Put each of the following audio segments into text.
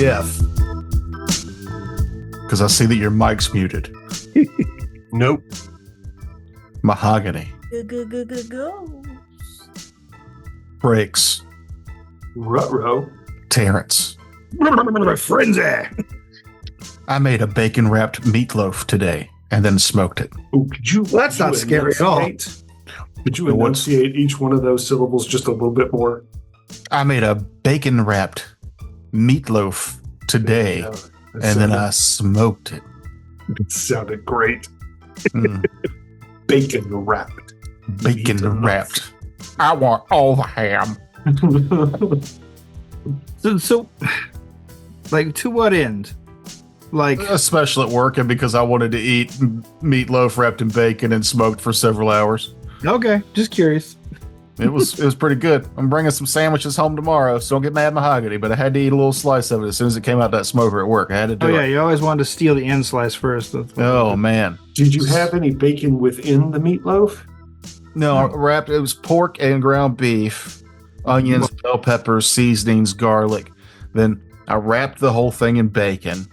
Jeff. Because I see that your mic's muted. Nope. Mahogany. Go. Breaks. Ruh-roh. Terrence. Frenzy. I made a bacon-wrapped meatloaf today and then smoked it. Ooh, could you? Well, that's not scary at all. Could you enunciate each one of those syllables just a little bit more? I made a bacon-wrapped meatloaf today and then I smoked it. It sounded great. Mm. Bacon wrapped. Bacon wrapped. I want all the ham. So, like, to what end? Like, Especially at work, and because I wanted to eat meatloaf wrapped in bacon and smoked for several hours. okay, just curious. It was pretty good. I'm bringing some sandwiches home tomorrow, so don't get mad, Mahogany. But I had to eat a little slice of it as soon as it came out that smoker at work. I had to do it. You always wanted to steal the end slice first. Oh man! Did you have any bacon within the meatloaf? No, I wrapped. It was pork and ground beef, onions, bell peppers, seasonings, garlic. Then I wrapped the whole thing in bacon.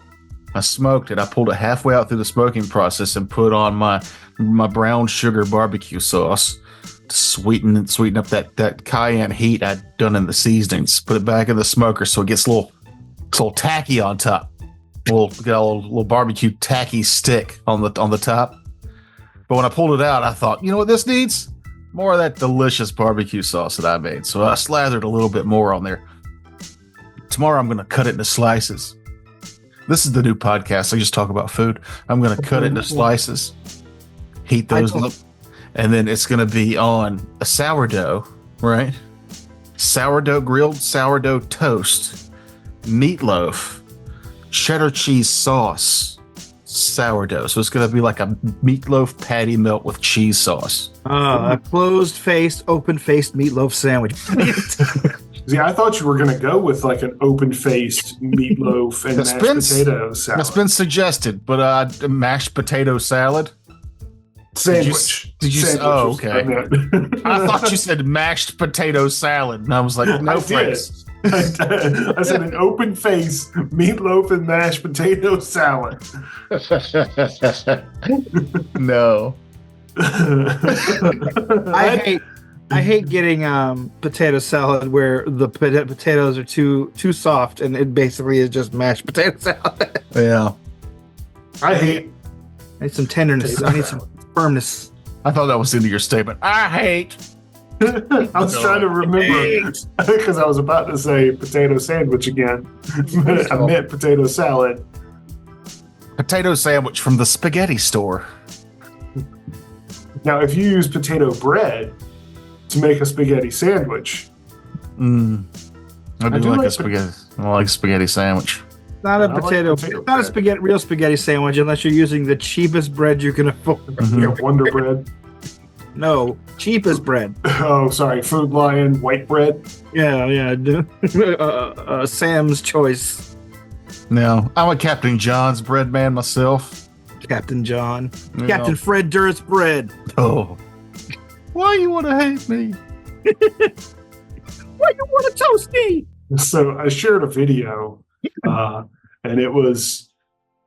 I smoked it. I pulled it halfway out through the smoking process and put on my brown sugar barbecue sauce to sweeten up that cayenne heat I'd done in the seasonings. Put it back in the smoker so it gets a little tacky on top. Got a little barbecue tacky stick on the top. But when I pulled it out, I thought, you know what this needs? More of that delicious barbecue sauce that I made. So I slathered a little bit more on there. Tomorrow I'm going to cut it into slices. This is the new podcast. I just talk about food. I'm going to cut it into slices, heat those up, and then it's going to be on a sourdough, right? Grilled sourdough toast, meatloaf, cheddar cheese sauce, sourdough. So it's going to be like a meatloaf patty melt with cheese sauce. A closed-faced, open-faced meatloaf sandwich. See, I thought you were going to go with like an open-faced meatloaf and mashed potato salad. That's been suggested, but mashed potato salad? Sandwich. Did you say? Oh, okay. I thought you said mashed potato salad, and I was like, no thanks. I said an open-faced meatloaf and mashed potato salad. No. I hate getting potato salad where the potatoes are too soft and it basically is just mashed potato salad. Yeah. I need some tenderness. I need some firmness. I thought that was into your statement. I hate. I was trying to remember because I was about to say potato sandwich again. I meant potato salad. Potato sandwich from the spaghetti store. Now, if you use potato bread to make a spaghetti sandwich. I do like a spaghetti. I like a spaghetti sandwich. Not a potato. Not a real spaghetti sandwich unless you're using the cheapest bread you can afford. Mm-hmm. Yeah, Wonder Bread. No, cheapest bread. Oh, sorry, Food Lion white bread. Yeah. Sam's Choice. No, I'm a Captain John's bread man myself. Captain John. You Captain Fred Durst bread. Oh. Why you want to hate me? Why you want to toast me? So I shared a video, and it was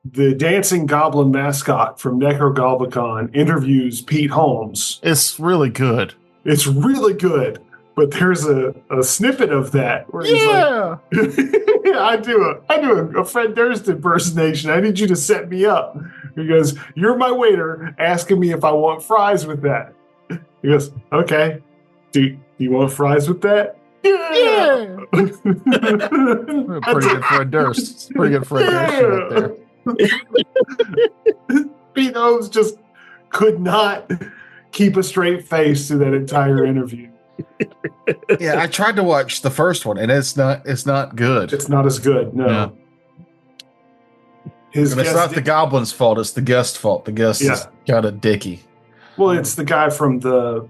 the dancing goblin mascot from Necrogoblicon interviews Pete Holmes. It's really good. It's really good, but there's a snippet of that where he's like, I do a Fred Durst impersonation. I need you to set me up. He goes, you're my waiter asking me if I want fries with that. He goes, okay. Do you want fries with that? Yeah. Pretty good Fred Durst. Pretty good Fred Durst right there. Pete Holmes just could not keep a straight face through that entire interview. Yeah, I tried to watch the first one, and it's not good. It's not as good. No. Yeah. It's not the goblin's fault. It's the guest's fault. The guest is kind of dicky. Well, it's the guy from the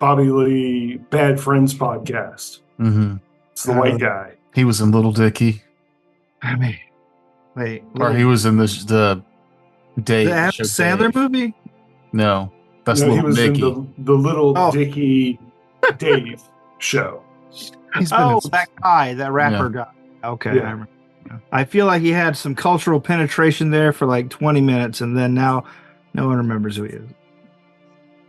Bobby Lee Bad Friends podcast. Mm-hmm. It's the white guy. He was in Little Dicky. I mean, wait. Or he was in the Dave. The Adam Sandler movie? No, that's Little he was Dicky. In the Little Dicky Dave show. That guy, that rapper guy. Okay. Yeah. I feel like he had some cultural penetration there for like 20 minutes, and then now no one remembers who he is.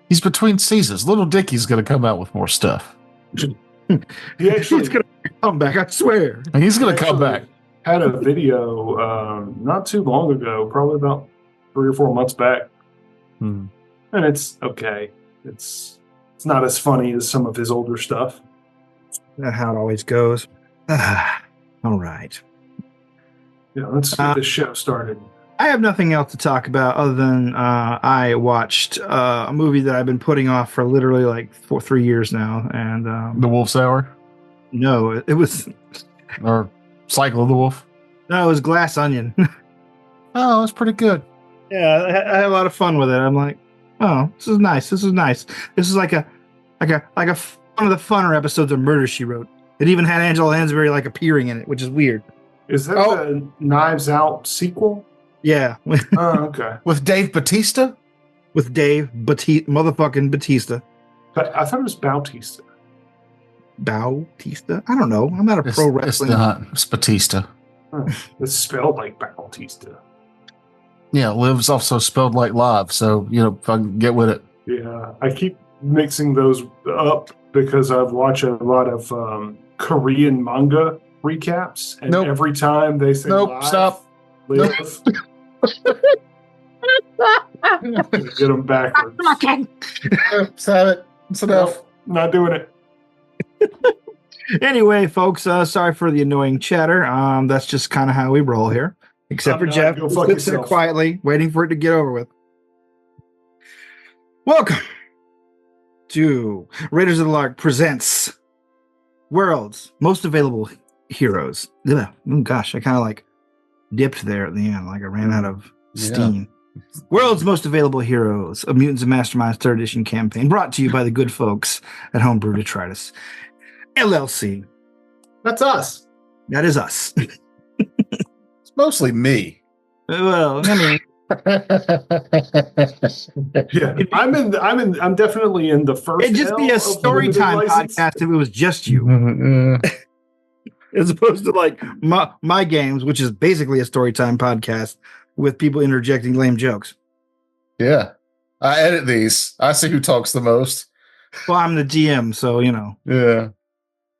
He's between seasons. Little Dickie's going to come out with more stuff. He actually He's going to come back, I swear. And he's going to come back. had a video not too long ago, probably about 3 or 4 months back. Hmm. And it's okay. It's not as funny as some of his older stuff. That's how it always goes. All right. Yeah, let's get this show started. I have nothing else to talk about other than I watched a movie that I've been putting off for literally like 3 years now. And The Wolf's Hour? no, it was Or Cycle of the Wolf? no, it was Glass Onion. Oh, that's pretty good. Yeah, I had a lot of fun with it. I'm like, oh, this is nice. This is nice. This is like a one of the funner episodes of Murder, She Wrote. It even had Angela Lansbury like appearing in it, which is weird. Is that the Knives Out sequel? Yeah, Oh, okay. With Dave Bautista? with Dave motherfucking Batista. But I thought it was Bautista. Bautista? I don't know. I'm not a pro wrestling. It's not. It's Batista. It's spelled like Bautista. Yeah, Live's also spelled like live, so, fucking get with it. Yeah, I keep mixing those up because I've watched a lot of Korean manga recaps, and every time they say live, stop. Live, get them backwards. Stop it. It's enough. Nope, not doing it. Anyway, folks, sorry for the annoying chatter. That's just kind of how we roll here. Except for Jeff, who sits there quietly, waiting for it to get over with. Welcome to Raiders of the Lark presents World's Most Available Heroes. Ugh. Oh gosh, I kind of like dipped there at the end, like I ran out of steam. Yeah. World's Most Available Heroes, a Mutants and Masterminds 3rd edition campaign, brought to you by the good folks at Homebrew Detritus LLC. That's us. That is us. It's mostly me. Well, I mean, yeah, I'm definitely in the first. It'd just be a story time podcast if it was just you, as opposed to like my games, which is basically a story time podcast with people interjecting lame jokes. Yeah, I edit these. I see who talks the most. Well, I'm the GM, so Yeah,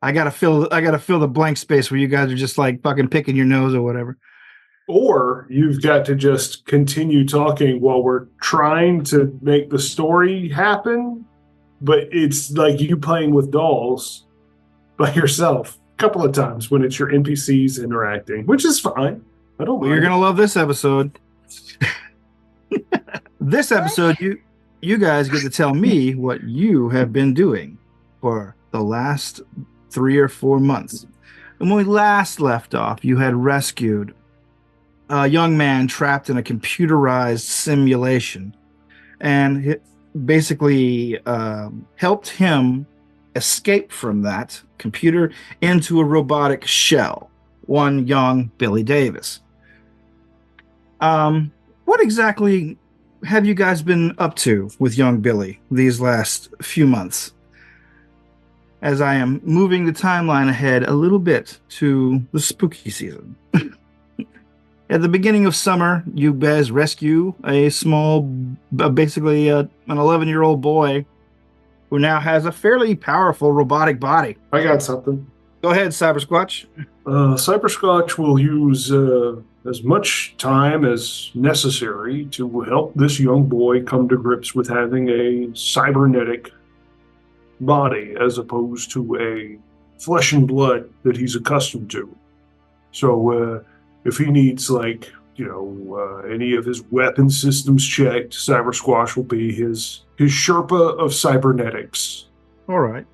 I gotta fill the blank space where you guys are just like fucking picking your nose or whatever. Or you've got to just continue talking while we're trying to make the story happen, but it's like you playing with dolls by yourself a couple of times when it's your NPCs interacting, which is fine. I don't mind. You're gonna love this episode. This episode, you guys get to tell me what you have been doing for the last 3 or 4 months. And when we last left off, you had rescued a young man trapped in a computerized simulation, and basically helped him escape from that computer into a robotic shell. One young Billy Davis. What exactly have you guys been up to with young Billy these last few months? As I am moving the timeline ahead a little bit to the spooky season. At the beginning of summer, you guys rescue a small, basically an 11-year-old boy who now has a fairly powerful robotic body. I got something. Go ahead, Cybersquatch. Cybersquatch will use as much time as necessary to help this young boy come to grips with having a cybernetic body as opposed to a flesh and blood that he's accustomed to. So, if he needs, any of his weapon systems checked, Cybersquatch will be his Sherpa of cybernetics. All right.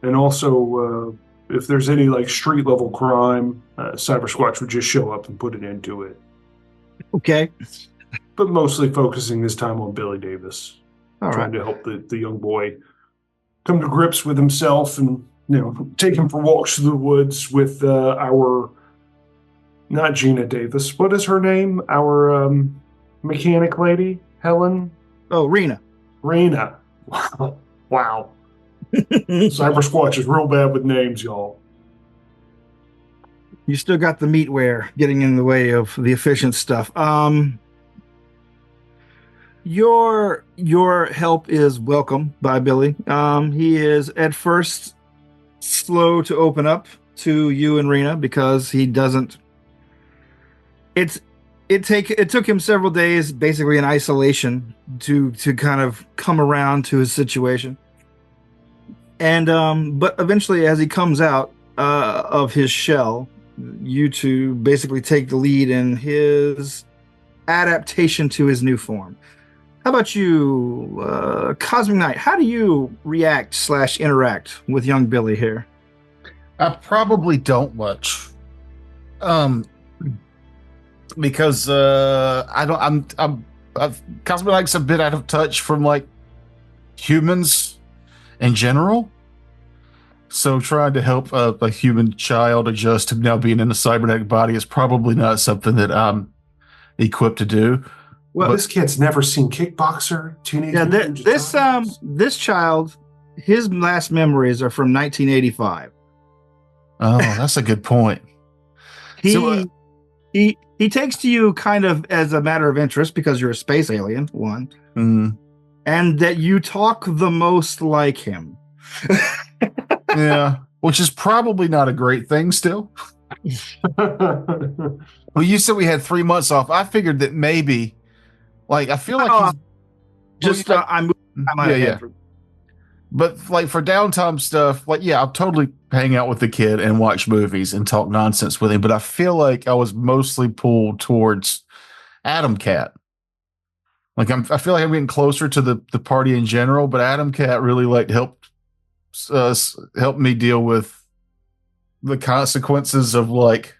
And also, if there's any, street level crime, Cybersquatch would just show up and put an end to it. Okay. But mostly focusing his time on Billy Davis. Trying to help the young boy come to grips with himself and, take him for walks through the woods with our... Not Gina Davis. What is her name? Our mechanic lady? Helen? Oh, Rena. Rena. Wow. Cybersquatch is real bad with names, y'all. You still got the meatware getting in the way of the efficient stuff. Your help is welcome by Billy. He is at first slow to open up to you and Rena because he doesn't. It took him several days, basically in isolation, to kind of come around to his situation. And but eventually, as he comes out of his shell, you two basically take the lead in his adaptation to his new form. How about you, Cosmic Knight? How do you react/interact with young Billy here? I probably don't much, because I don't. Cosmic Knight's a bit out of touch from like humans in general. So trying to help a human child adjust to now being in a cybernetic body is probably not something that I'm equipped to do. Well, this kid's never seen Kickboxer, Teenage Mutant Ninja Turtles. This child, his last memories are from 1985. Oh, that's a good point. He takes to you kind of as a matter of interest because you're a space alien, one, and that you talk the most like him. Yeah, which is probably not a great thing still. Well, you said we had 3 months off. I figured that maybe, like, I feel like I'm yeah. But like for downtime stuff, like, yeah, I'll totally hang out with the kid and watch movies and talk nonsense with him. But I feel like I was mostly pulled towards Adam Cat. Like I feel like I'm getting closer to the party in general, but Adam Cat really like helped me deal with the consequences of like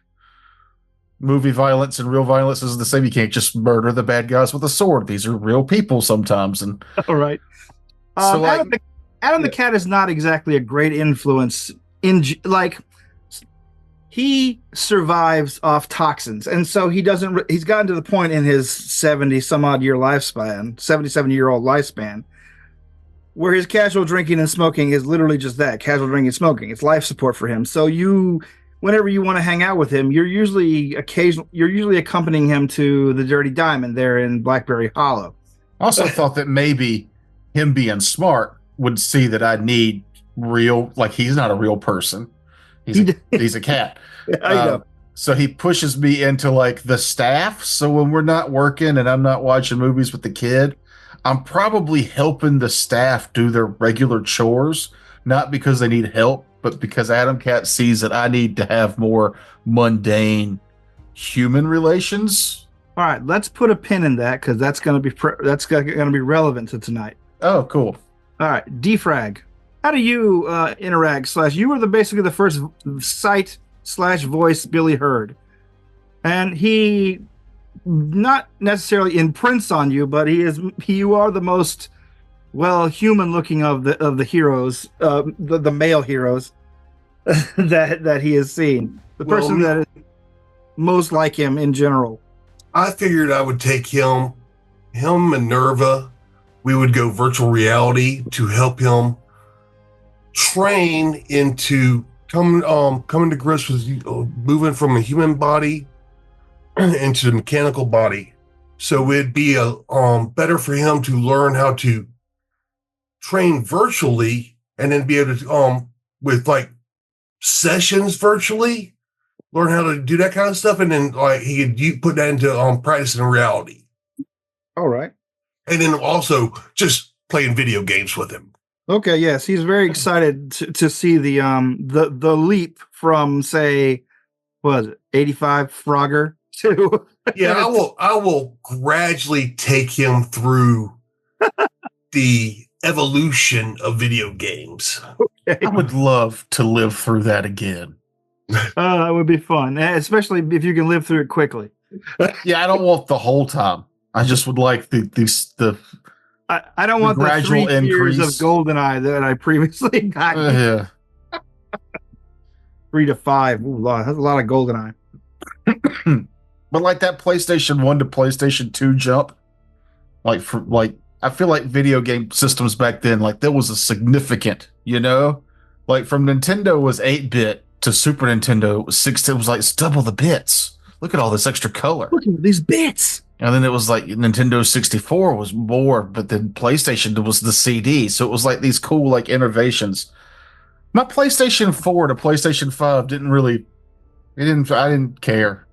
movie violence, and real violence is the same. You can't just murder the bad guys with a sword. These are real people sometimes. And all right. So like, Adam the Cat is not exactly a great influence he survives off toxins, and so he's gotten to the point in his 77-year-old lifespan where his casual drinking and smoking is literally just that, casual drinking and smoking. It's life support for him. So whenever you want to hang out with him, you're usually accompanying him to the Dirty Diamond there in Blackberry Hollow. I also thought that maybe him being smart would see that I need real, like, he's not a real person. He's a cat. I know. So he pushes me into like the staff. So when we're not working and I'm not watching movies with the kid, I'm probably helping the staff do their regular chores, not because they need help, but because Adam Cat sees that I need to have more mundane human relations. All right, let's put a pin in that because that's going to be relevant to tonight. Oh, cool. All right, Defrag. How do you interact? You were basically the first sight/voice Billy heard, and he not necessarily imprints on you, but you are the most human looking of the heroes, the male heroes that he has seen. The person that is most like him in general. I figured I would take him and Nerva. We would go virtual reality to help him train into coming to grips with moving from a human body into the mechanical body. So it'd be better for him to learn how to train virtually and then be able to with like sessions virtually learn how to do that kind of stuff, and then like he could put that into practice in reality. All right. And then also just playing video games with him. Okay, yes, he's very excited to see the leap from, say, what was it, 85 Frogger to yeah. I will gradually take him through the evolution of video games. Okay. I would love to live through that again. That would be fun, especially if you can live through it quickly. Yeah, I don't want the whole time. I just would like the I don't want the gradual 3 years of GoldenEye that I previously got. Yeah. 3 to 5. Ooh, that's a lot of GoldenEye. But like that PlayStation 1 to PlayStation 2 jump, I feel like video game systems back then, like there was a significant, like from Nintendo was 8-bit to Super Nintendo, it was 16. It was like it's double the bits. Look at all this extra color. Look at these bits. And then it was like Nintendo 64 was more, but then PlayStation was the CD. So it was like these cool like innovations. My PlayStation 4 to PlayStation 5 I didn't care.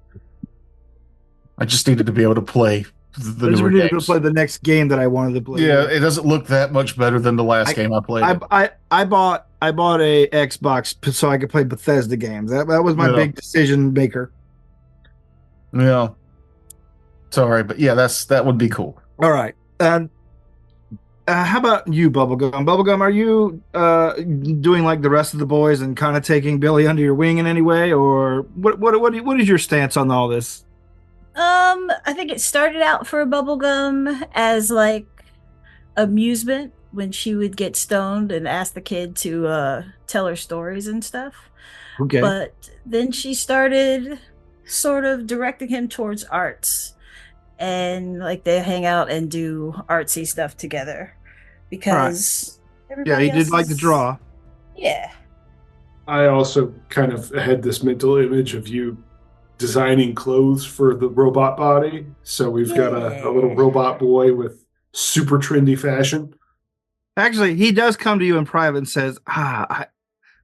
I just needed to be able to play the I just newer needed to games. play the next game that I wanted to play. Yeah, it doesn't look that much better than the last game I played. I bought a Xbox so I could play Bethesda games. That was my big decision maker. Yeah. Sorry, but yeah, that would be cool. All right. How about you, Bubblegum? Bubblegum, are you doing like the rest of the boys and kind of taking Billy under your wing in any way, or what is your stance on all this? I think it started out for Bubblegum as like amusement when she would get stoned and ask the kid to tell her stories and stuff. Okay. But then she started sort of directing him towards arts, and like they hang out and do artsy stuff together because Yeah, he did like to draw. Yeah. I also kind of had this mental image of you designing clothes for the robot body. So we've got a little robot boy with super trendy fashion. Actually, he does come to you in private and says, I've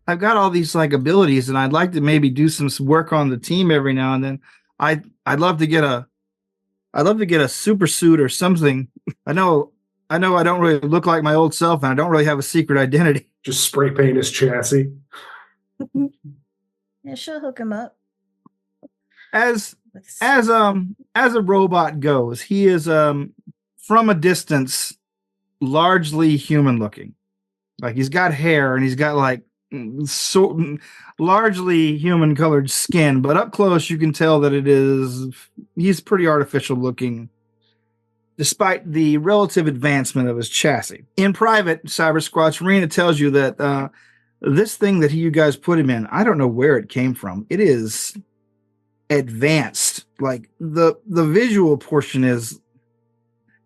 got all these like abilities and I'd like to maybe do some work on the team every now and then. I'd love to get a super suit or something. I know I don't really look like my old self and I don't really have a secret identity. Just spray paint his chassis. Yeah, she'll hook him up. As a robot goes, he is from a distance largely human looking. Like he's got hair and he's got like so largely human colored skin, but up close you can tell that he's pretty artificial looking despite the relative advancement of his chassis. In private, Cyber Squatch Rena tells you that this thing that you guys put him in, I don't know where it came from. It is advanced. Like the visual portion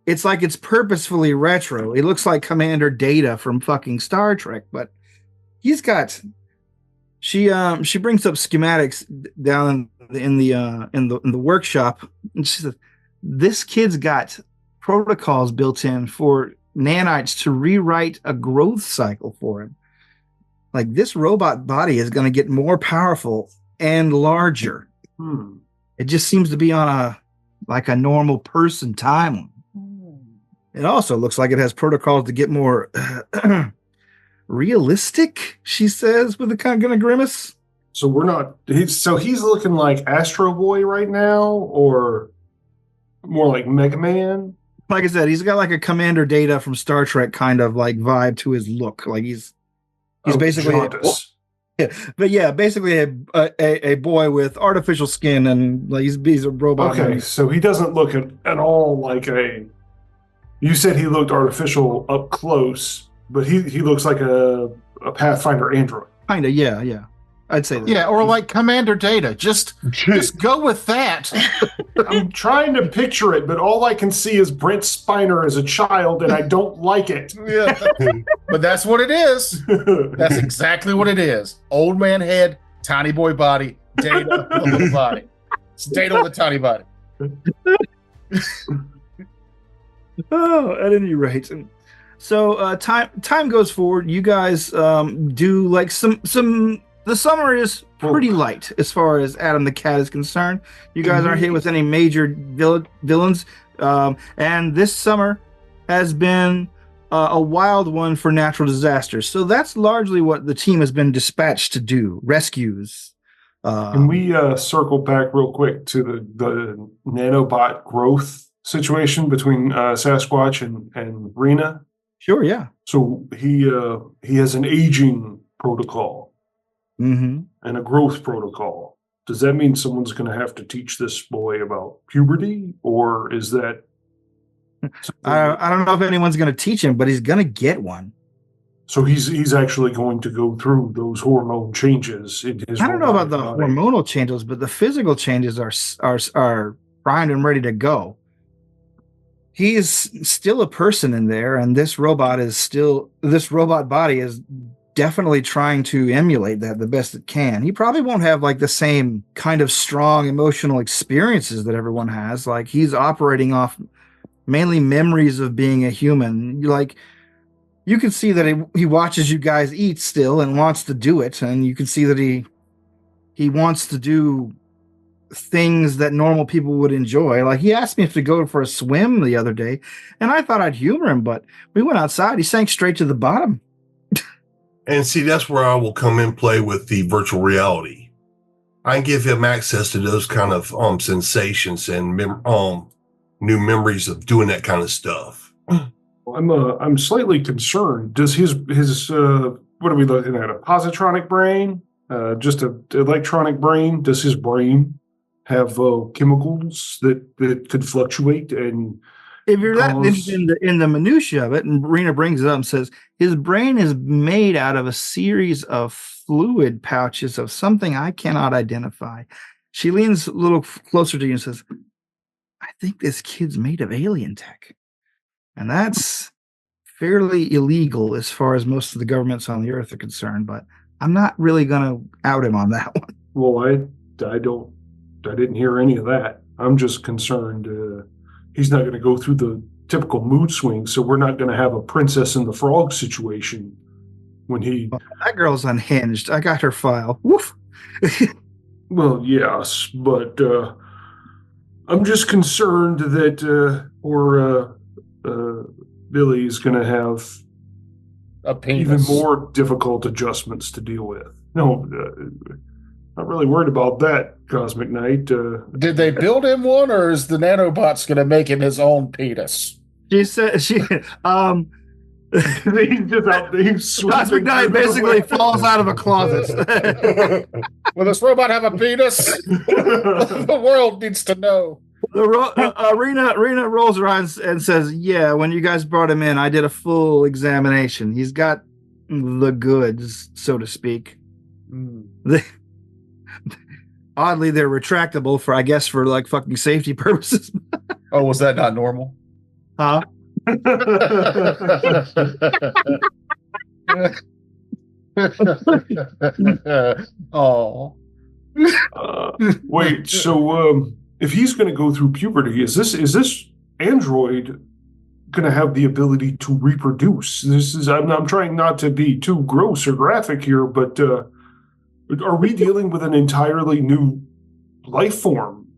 it's like it's purposefully retro. It looks like Commander Data from fucking Star Trek, but he's got she brings up schematics down in the workshop and she says this kid's got protocols built in for nanites to rewrite a growth cycle for him. Like this robot body is going to get more powerful and larger. It just seems to be on a normal person timeline. It also looks like it has protocols to get more realistic, she says with a kind of grimace. So he's looking like Astro Boy right now, or more like Mega Man. Like I said, he's got like a Commander Data from Star Trek kind of like vibe to his look. Like he's basically basically a boy with artificial skin and like he's a robot. Okay, so he doesn't look at all like you said he looked artificial up close, but he looks like a Pathfinder android. Kinda, yeah. I'd say that. Yeah, or like Commander Data. Just go with that. I'm trying to picture it, but all I can see is Brent Spiner as a child, and I don't like it. Yeah. But that's what it is. That's exactly what it is. Old man head, tiny boy body, Data with a little body. It's Data with a tiny body. Oh, at any rate. So time goes forward. You guys do like some the summer is pretty light as far as Adam the Cat is concerned. You guys aren't hit with any major villains. And this summer has been a wild one for natural disasters. So that's largely what the team has been dispatched to do, rescues. Can we circle back real quick to the nanobot growth situation between Sasquatch and Rena? Sure, yeah. So he has an aging protocol. Mm-hmm. And a growth protocol. Does that mean someone's going to have to teach this boy about puberty, or is that? I don't know if anyone's going to teach him, but he's going to get one. So he's actually going to go through those hormone changes in his. I don't know about the hormonal changes, but the physical changes are primed and ready to go. He is still a person in there, and this robot body is definitely trying to emulate that the best it can. He probably won't have like the same kind of strong emotional experiences that everyone has. Like he's operating off mainly memories of being a human. Like you can see that he watches you guys eat still and wants to do it, and you can see that he wants to do things that normal people would enjoy. Like he asked me if to go for a swim the other day, and I thought I'd humor him, but we went outside. He sank straight to the bottom. And see, that's where I will come in play with the virtual reality. I can give him access to those kind of sensations and new memories of doing that kind of stuff. I'm slightly concerned. Does his what are we looking at? A positronic brain? Just an electronic brain? Does his brain have chemicals that could fluctuate? And if you're that interested in the minutia of it, and Rena brings it up and says his brain is made out of a series of fluid pouches of something I cannot identify. She leans a little closer to you and says, I think this kid's made of alien tech. And that's fairly illegal as far as most of the governments on the earth are concerned, but I'm not really going to out him on that one. Well, I didn't hear any of that. I'm just concerned he's not going to go through the typical mood swings, so we're not going to have a Princess and the Frog situation when he... Well, that girl's unhinged. I got her file. Woof. Well, yes, but I'm just concerned that Billy is going to have even more difficult adjustments to deal with. No, not really worried about that, Cosmic Knight. Did they build him one, or is the nanobot's going to make him his own penis? She said, he's just out there. Cosmic Knight basically falls out of a closet. Will this robot have a penis? The world needs to know. Rena rolls her eyes and says, yeah, when you guys brought him in, I did a full examination. He's got the goods, so to speak. Oddly, they're retractable for like fucking safety purposes. Oh, was that not normal? Huh? Oh. Wait, so if he's going to go through puberty, is this android going to have the ability to reproduce? I'm trying not to be too gross or graphic here, but are we dealing with an entirely new life form,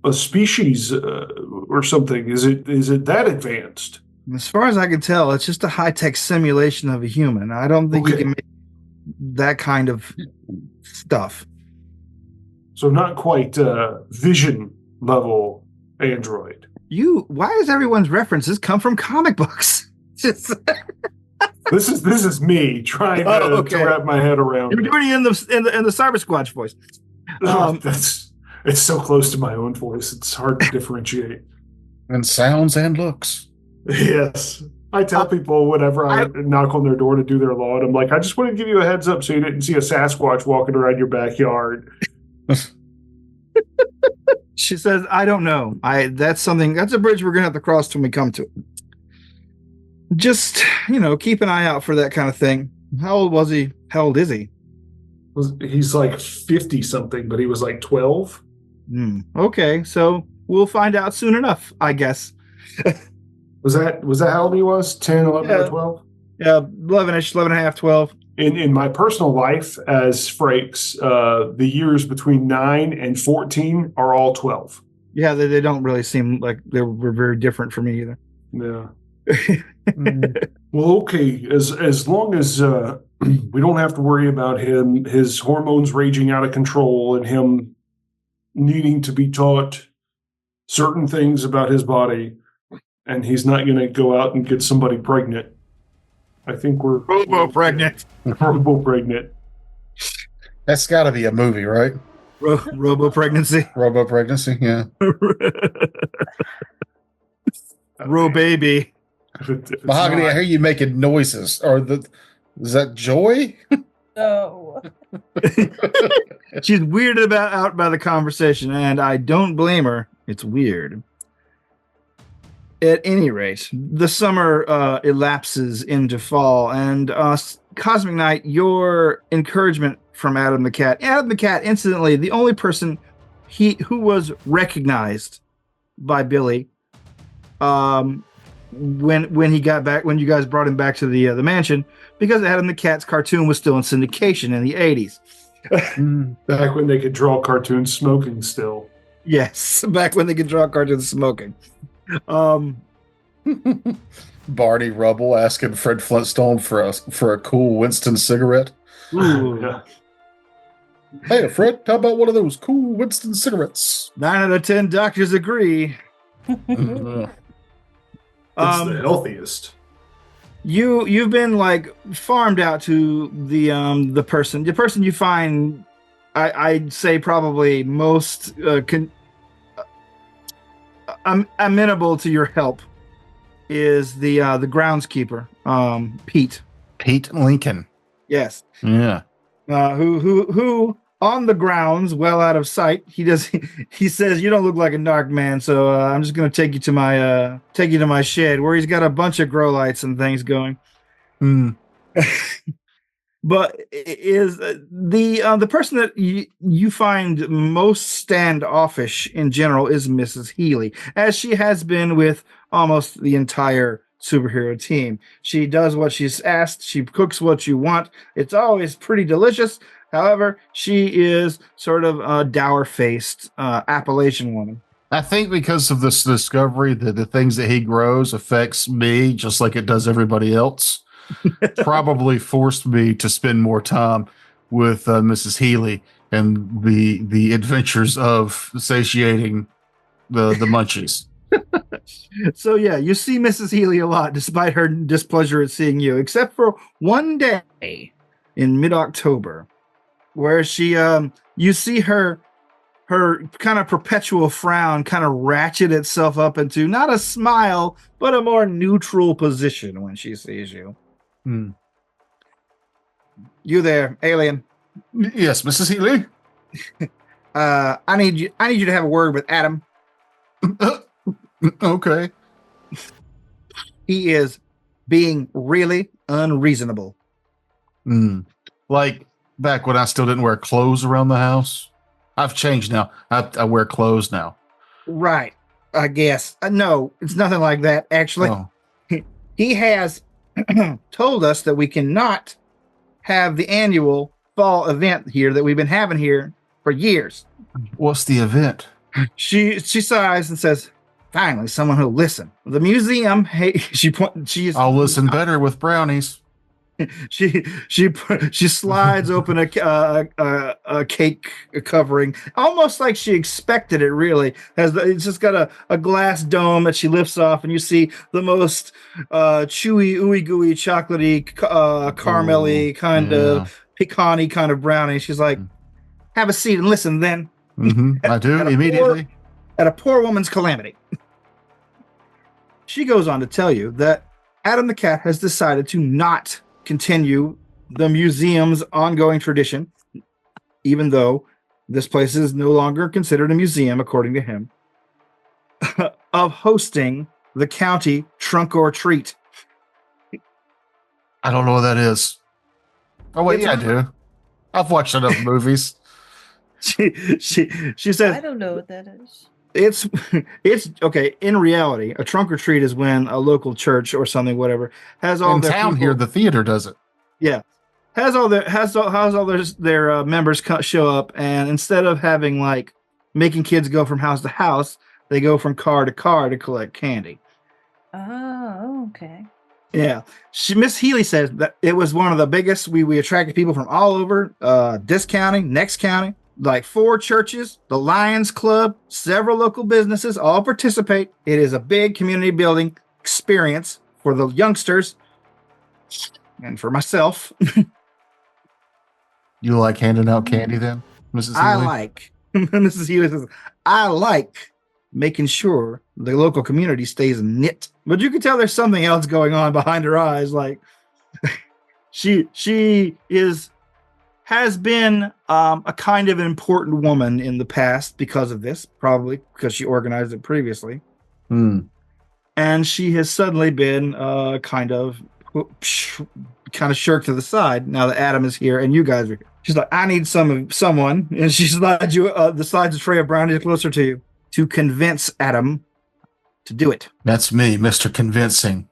a species or something? Is it that advanced? As far as I can tell, it's just a high-tech simulation of a human. I don't think you can make that kind of stuff. So not quite vision level android. Why does everyone's references come from comic books? This is me trying to wrap my head around. You're doing it in the Cyber Squatch voice. It's so close to my own voice. It's hard to differentiate. And sounds and looks. Yes. I tell people whenever I knock on their door to do their lawn, I'm like, I just want to give you a heads up so you didn't see a Sasquatch walking around your backyard. She says, I don't know. That's a bridge we're going to have to cross when we come to it. Just, keep an eye out for that kind of thing. How old was he? How old is he? He's like 50 something, but he was like 12. Okay, so we'll find out soon enough, I guess. Was that how old he was? 10, 11, or 12? Yeah, 11-ish, 11 and a half, 12. In my personal life as Frakes, the years between 9 and 14 are all 12. Yeah, they don't really seem like they were very different for me either. Yeah. Well, okay. As long as we don't have to worry about him, his hormones raging out of control, and him needing to be taught certain things about his body, and he's not going to go out and get somebody pregnant. I think we're robo-pregnant. Robo-pregnant. That's got to be a movie, right? Robo-pregnancy. Robo-pregnancy, yeah. Ro-baby. Mahogany, I hear you making noises. Is that Joy? No. She's weirded out by the conversation, and I don't blame her. It's weird. At any rate, the summer elapses into fall, and Cosmic Knight, your encouragement from Adam the Cat. Adam the Cat, incidentally, the only person who was recognized by Billy when he got back, when you guys brought him back to the mansion, because Adam the Cat's cartoon was still in syndication in the 80s. Back when they could draw cartoons smoking still. Yes, back when they could draw cartoons smoking. Barney Rubble asking Fred Flintstone for a cool Winston cigarette. Ooh. Yeah. Hey, Fred, how about one of those cool Winston cigarettes? 9 out of 10 doctors agree. It's the healthiest. You've been like farmed out to the person you find. I'd say probably most amenable to your help is the groundskeeper, Pete. Pete Lincoln. Yes. Yeah. Who on the grounds, well out of sight. He says, "You don't look like a narc man, so I'm just gonna take you to my shed where he's got a bunch of grow lights and things going." But is the person that you find most standoffish in general is Mrs. Healy, as she has been with almost the entire superhero team. She does what she's asked. She cooks what you want. It's always pretty delicious. However, she is sort of a dour-faced Appalachian woman. I think because of this discovery that the things that he grows affects me just like it does everybody else, probably forced me to spend more time with Mrs. Healy and the adventures of satiating the munchies. So yeah, you see Mrs. Healy a lot, despite her displeasure at seeing you, except for one day in mid-October, where she you see her kind of perpetual frown kind of ratchet itself up into not a smile, but a more neutral position when she sees you. You there, alien? Yes, Mrs. Healy. I need you to have a word with Adam. Okay. He is being really unreasonable. Like back when I still didn't wear clothes around the house. I've changed now. I wear clothes now. Right. I guess. No, it's nothing like that, actually. Oh. He has told us that we cannot have the annual fall event here that we've been having here for years. What's the event? She sighs and says, "Finally, someone who'll listen." The museum, hey, I'll listen better with brownies. She slides open a cake covering, almost like she expected it. Really, it's just got a glass dome that she lifts off, and you see the most chewy, ooey gooey, chocolatey, caramelly kind of pecan-y kind of brownie. She's like, "Have a seat and listen." Then I do immediately. At a poor woman's calamity. She goes on to tell you that Adam the Cat has decided to not continue the museum's ongoing tradition, even though this place is no longer considered a museum, according to him, of hosting the county trunk or treat. I don't know what that is. Oh wait, yeah, I do. I've watched enough movies. She says, I don't know what that is. It's okay. In reality, a trunk or treat is when a local church or something, whatever, has all in their town people, here. The theater does it. Yeah, has all their members show up, and instead of having like making kids go from house to house, they go from car to car to collect candy. Oh, okay. Yeah, Miss Healy says that it was one of the biggest. We attracted people from all over this county, next county. Like 4 churches, the Lions Club, several local businesses all participate. It is a big community building experience for the youngsters and for myself. You like handing out candy then, Mrs. Healy? Mrs. Healy says, I like making sure the local community stays knit. But you can tell there's something else going on behind her eyes. Like she has been a kind of an important woman in the past because of this, probably because she organized it previously. And she has suddenly been kind of kind of shirk to the side now that Adam is here and you guys are here. She's like, I need someone, and she slides a tray of brownies closer to you to convince Adam to do it. That's me, Mr. Convincing.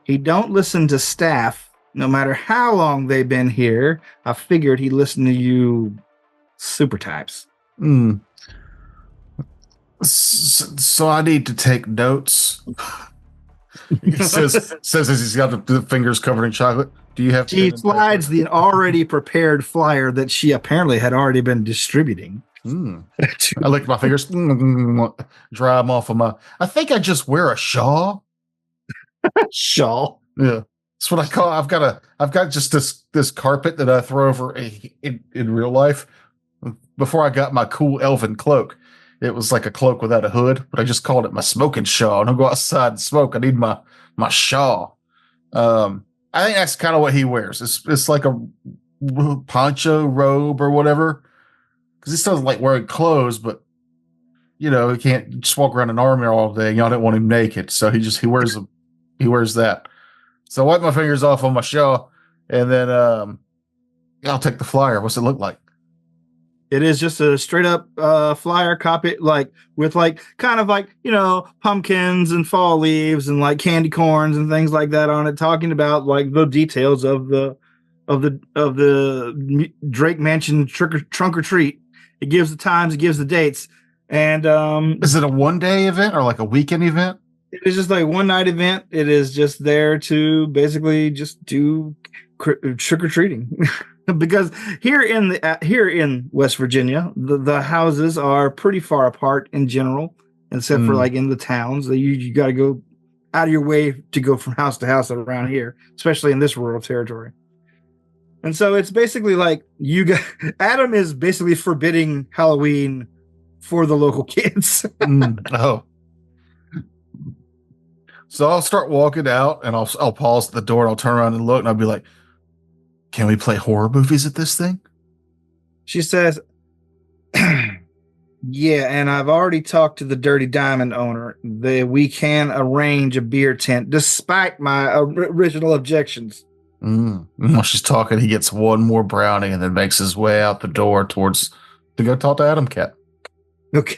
He don't listen to staff, no matter how long they've been here. I figured he'd listen to you super types. So I need to take notes. He says as he's got the fingers covered in chocolate. Do you have? She slides the already prepared flyer that she apparently had already been distributing. I lick my fingers, dry them off of my. I think I just wear a shawl. Shawl. Yeah, that's what I call. I've got just this carpet that I throw over in real life. Before I got my cool elven cloak, it was like a cloak without a hood, but I just called it my smoking shawl. And I'll go outside and smoke. I need my shawl. I think that's kind of what he wears. It's like a poncho robe or whatever. Because he still doesn't like wearing clothes, but he can't just walk around an army all day. Y'all don't want him naked, so he wears them. He wears that. So I wipe my fingers off on my shawl, and then I'll take the flyer. What's it look like? It is just a straight up flyer copy, with kind of pumpkins and fall leaves and like candy corns and things like that on it, talking about like the details of the Drake Mansion trunk or treat. It gives the times, it gives the dates, and is it a 1-day event or like a weekend event? It is just like one night event. It is just there to basically just do trick or treating. Because here in West Virginia, the houses are pretty far apart in general, except for like in the towns. You got to go out of your way to go from house to house around here, especially in this rural territory. And so it's basically like Adam is basically forbidding Halloween for the local kids. Oh. So I'll start walking out, and I'll pause at the door, and I'll turn around and look, and I'll be like, "Can we play horror movies at this thing?" She says, "Yeah, and I've already talked to the Dirty Diamond owner. We can arrange a beer tent, despite my original objections." While she's talking, he gets one more brownie and then makes his way out the door to go talk to Adam Cat. Okay.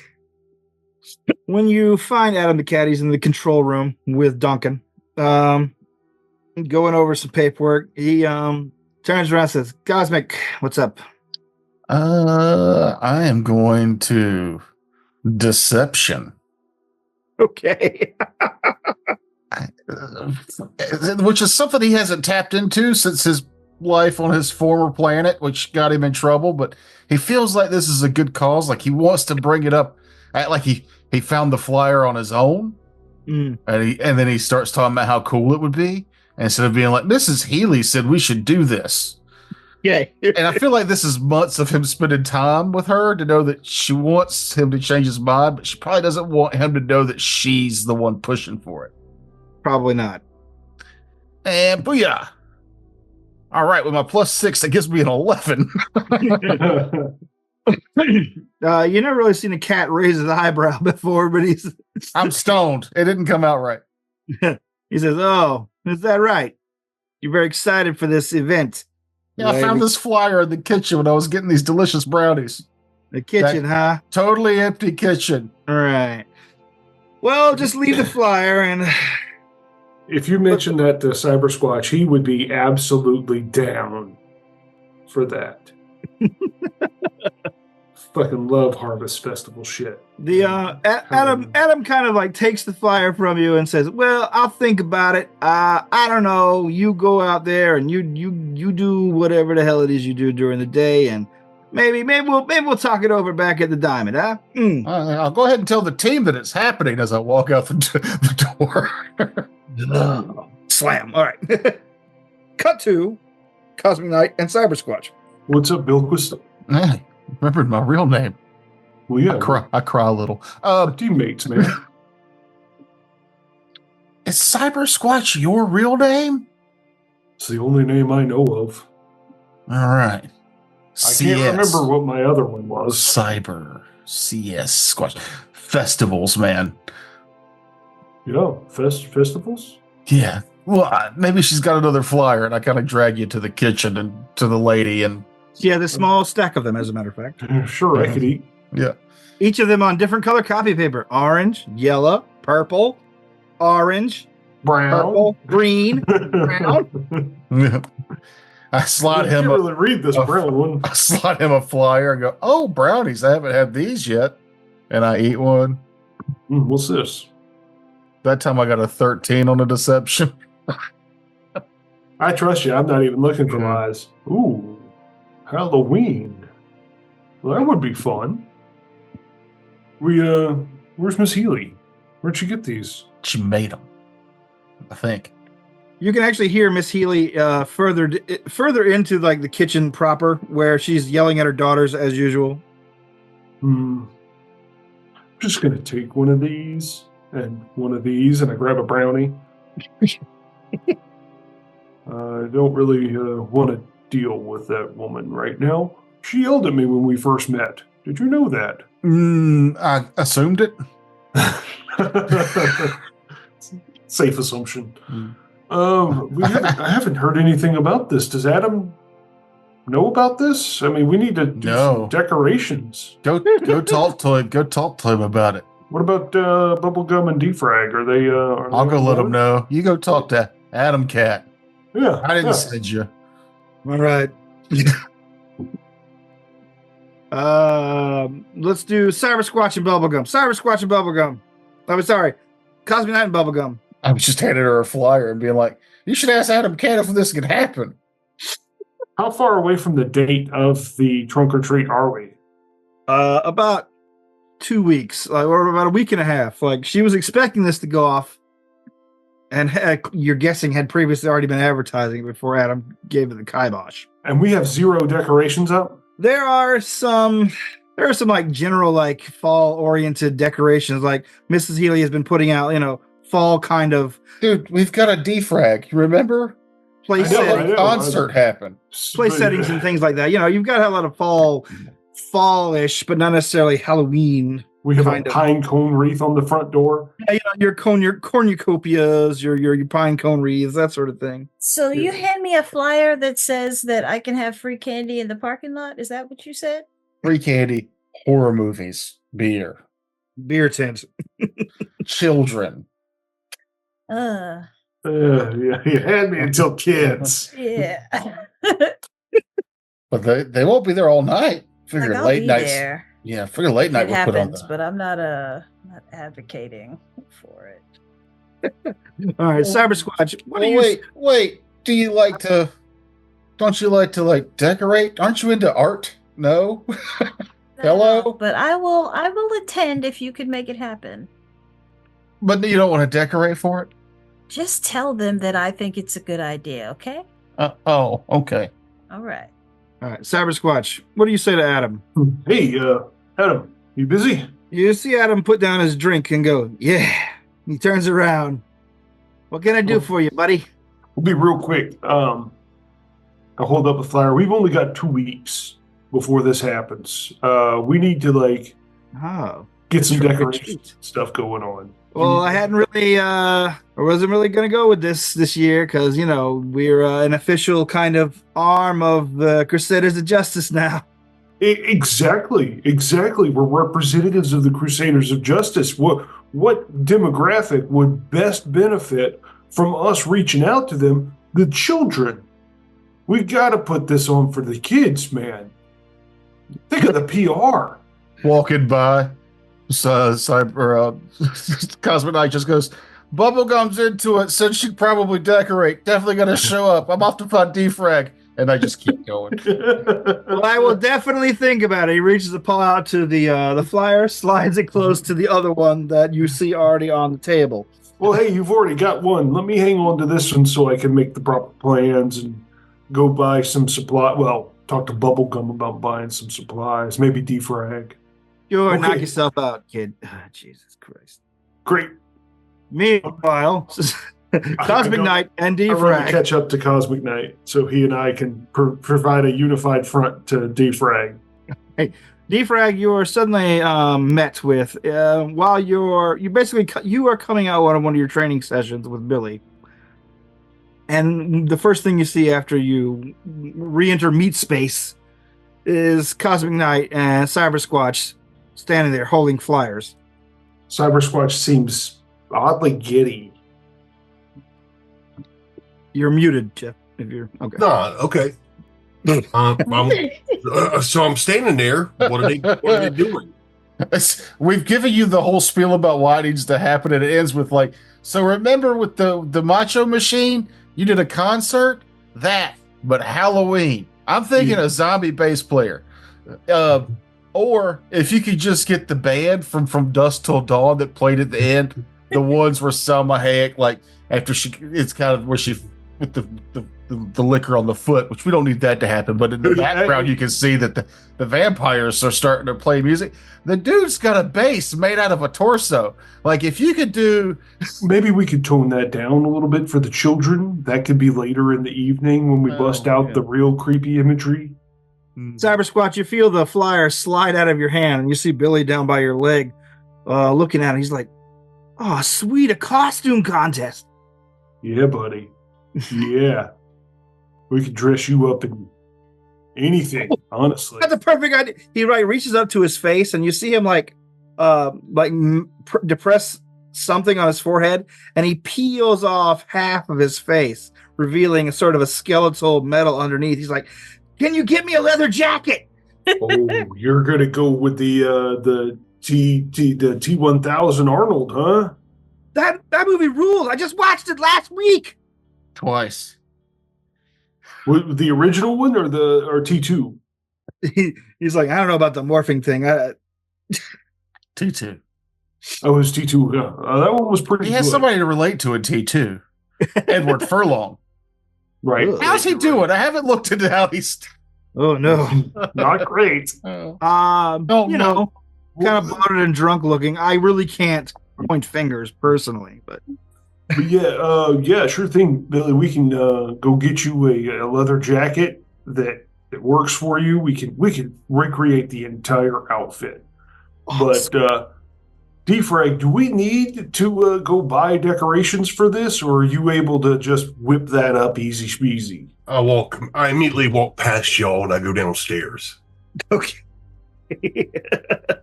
When you find Adam the Cat, he's in the control room with Duncan, going over some paperwork. He turns around and says, "Cosmic, what's up?" I am going to deception. Okay. Which is something he hasn't tapped into since his life on his former planet, which got him in trouble. But he feels like this is a good cause. Like he wants to bring it up. Like he found the flyer on his own, and then he starts talking about how cool it would be. And instead of being like, Mrs. Healy said we should do this. Yeah. And I feel like this is months of him spending time with her to know that she wants him to change his mind, but she probably doesn't want him to know that she's the one pushing for it. Probably not. And booyah. All right, with my +6, that gives me an 11. You never really seen a cat raise his eyebrow before, but I'm stoned. It didn't come out right. He says, "Oh, is that right? You're very excited for this event." Yeah, I found this flyer in the kitchen when I was getting these delicious brownies. The kitchen, huh? Totally empty kitchen. All right. Well, just leave the flyer and... If you mention that to Cyber Squatch, he would be absolutely down for that. Fucking love Harvest Festival shit. The Adam kind of like takes the flyer from you and says, "Well, I'll think about it. I don't know. You go out there and you do whatever the hell it is you do during the day, and maybe we'll talk it over back at the Diamond, huh?" I'll go ahead and tell the team that it's happening as I walk out the door. Slam. All right. Cut to Cosmic Knight and Cyber Squatch. What's up, Bilquist? Hey, remembered my real name. Well, yeah. I cry a little. Teammates, man. Is Cyber Squatch your real name? It's the only name I know of. All right. I can't remember what my other one was. Cyber CS Squatch. Festivals, man. Yeah, festivals? Yeah, Well, maybe she's got another flyer, and I kind of drag you to the kitchen and to the lady, and Yeah, the small stack of them, as a matter of fact. Sure, I could eat. yeah. Each of them on different color copy paper: orange, yellow, purple, orange, Brown. purple, green, brown. Yeah. I slot I him can't a, really read this a- brown one. I slot him a flyer and go, "Oh, brownies! I haven't had these yet," and I eat one. What's this? That time I got a 13 on the deception. I trust you. I'm not even looking for Yeah. lies. Ooh, Halloween. Well, that would be fun. Where's Miss Healy? Where'd she get these? She made them, I think. You can actually hear Miss Healy further into like the kitchen proper, where she's yelling at her daughters as usual. I'm just gonna take one of these and one of these, and I grab a brownie. I don't really want to deal with that woman right now. She yelled at me when we first met. Did you know that? I assumed it. Safe assumption. Mm. I haven't heard anything about this. Does Adam know about this? I mean, we need to do No. some decorations. Go talk to him. Go talk to him about it. What about Bubblegum and Defrag? Are they? I'll go let him know. You go talk to Adam Cat. Yeah, I didn't yeah. send you. All right. Let's do Cyber Squatch and Bubblegum. Cyber Squatch and Bubblegum. I'm sorry, Cosmic Knight and Bubblegum. I was just handing her a flyer and being like, "You should ask Adam Cat if this could happen." How far away from the date of the trunk or treat are we? About 2 weeks, or about a week and a half. Like, she was expecting this to go off, and you're guessing had previously already been advertising before Adam gave it the kibosh. And we have 0 decorations up. There are some like general like fall oriented decorations. Like Mrs. Healy has been putting out, fall kind of Dude, we've got a defrag. You remember? place I know, settings, I know. Concert happened. place settings and things like that. You've got to have a lot of fallish, but not necessarily Halloween. We have kind a of. pine cone wreath on the front door. Yeah, your cornucopias, your pine cone wreaths, that sort of thing. So you hand me a flyer that says that I can have free candy in the parking lot? Is that what you said? Free candy, horror movies, beer, Beer tent. children. Uh, Yeah, you had me until kids. yeah. But they won't be there all night. Figure I'll late be nights. there. Yeah, figure late night It we'll put on happens, but I'm not advocating for it. All right, Cyber Squatch. What do you? Wait. Don't you like to like decorate? Aren't you into art? No? Hello? But I will attend if you could make it happen. But you don't want to decorate for it? Just tell them that I think it's a good idea, okay? Oh, okay. All right. All right, Cyber Squatch. What do you say to Adam? Hey, Adam, you busy? You see Adam put down his drink and go, "Yeah." He turns around. What can I do for you, buddy? We'll be real quick. I'll hold up the flyer. We've only got 2 weeks before this happens. We need to Oh. get some Trick or decoration treat. stuff going on. Well, I hadn't really, I wasn't really going to go with this year because, we're an official kind of arm of the Crusaders of Justice now. Exactly. We're representatives of the Crusaders of Justice. What demographic would best benefit from us reaching out to them? The children. We got to put this on for the kids, man. Think of the PR. Walking by, Cosmic Knight just goes, Bubblegum's into it, said she'd probably decorate. Definitely going to show up. I'm off to find defrag. And I just keep going. Well, I will definitely think about it. He reaches a paw out to the flyer, slides it close to the other one that you see already on the table. Well, hey, you've already got one. Let me hang on to this one so I can make the proper plans and go buy some supply. Well, talk to Bubblegum about buying some supplies. Maybe defrag. Sure, Okay. knock yourself out, kid. Oh, Jesus Christ. Great. Meanwhile, Cosmic go- Knight and I run to Defrag. catch up to Cosmic Knight so he and I can provide a unified front to defrag. Defrag, you are suddenly met with while you are coming out on one of your training sessions with Billy. And the first thing you see after you re-enter meat space is Cosmic Knight and Cyber Squatch standing there holding flyers. Cyber Squatch seems oddly giddy. You're muted, Jeff. If you're okay. No, okay. So I'm standing there. What are they doing? We've given you the whole spiel about why it needs to happen, and it ends with like, so remember with the Macho Machine, you did a concert? But Halloween. I'm thinking a zombie bass player. Or if you could just get the band from Dusk Till Dawn that played at the end, the ones where Selma Hayek, like after it's kind of where she with the liquor on the foot, which we don't need that to happen, but in the background you can see that the vampires are starting to play music. The dude's got a bass made out of a torso. Like if you could do, maybe we could tone that down a little bit for the children. That could be later in the evening when we bust out the real creepy imagery. Cyber Squatch, you feel the flyer slide out of your hand, and you see Billy down by your leg, looking at it. He's like, "Oh, sweet, a costume contest." Yeah, buddy. Yeah. We could dress you up in anything, honestly. That's a perfect idea. He reaches up to his face, and you see him depress something on his forehead, and he peels off half of his face, revealing a sort of a skeletal metal underneath. He's like, "Can you get me a leather jacket?" Oh, you're gonna go with the T-1000 Arnold, huh? That movie rules. I just watched it last week. Twice. The original one or T2? He's like, "I don't know about the morphing thing." T2. Oh, it was T2. Yeah. That one was pretty He has good. somebody to relate to in T2. Edward Furlong. Right. How's he doing? I haven't looked into how he's... Oh, no. Not great. Kind of bloated and drunk looking. I really can't point fingers personally, but yeah, sure thing, Billy. We can go get you a leather jacket that works for you. We can recreate the entire outfit. Awesome. But Defrag, do we need to go buy decorations for this, or are you able to just whip that up easy speasy? I immediately walk past y'all and I go downstairs. Okay.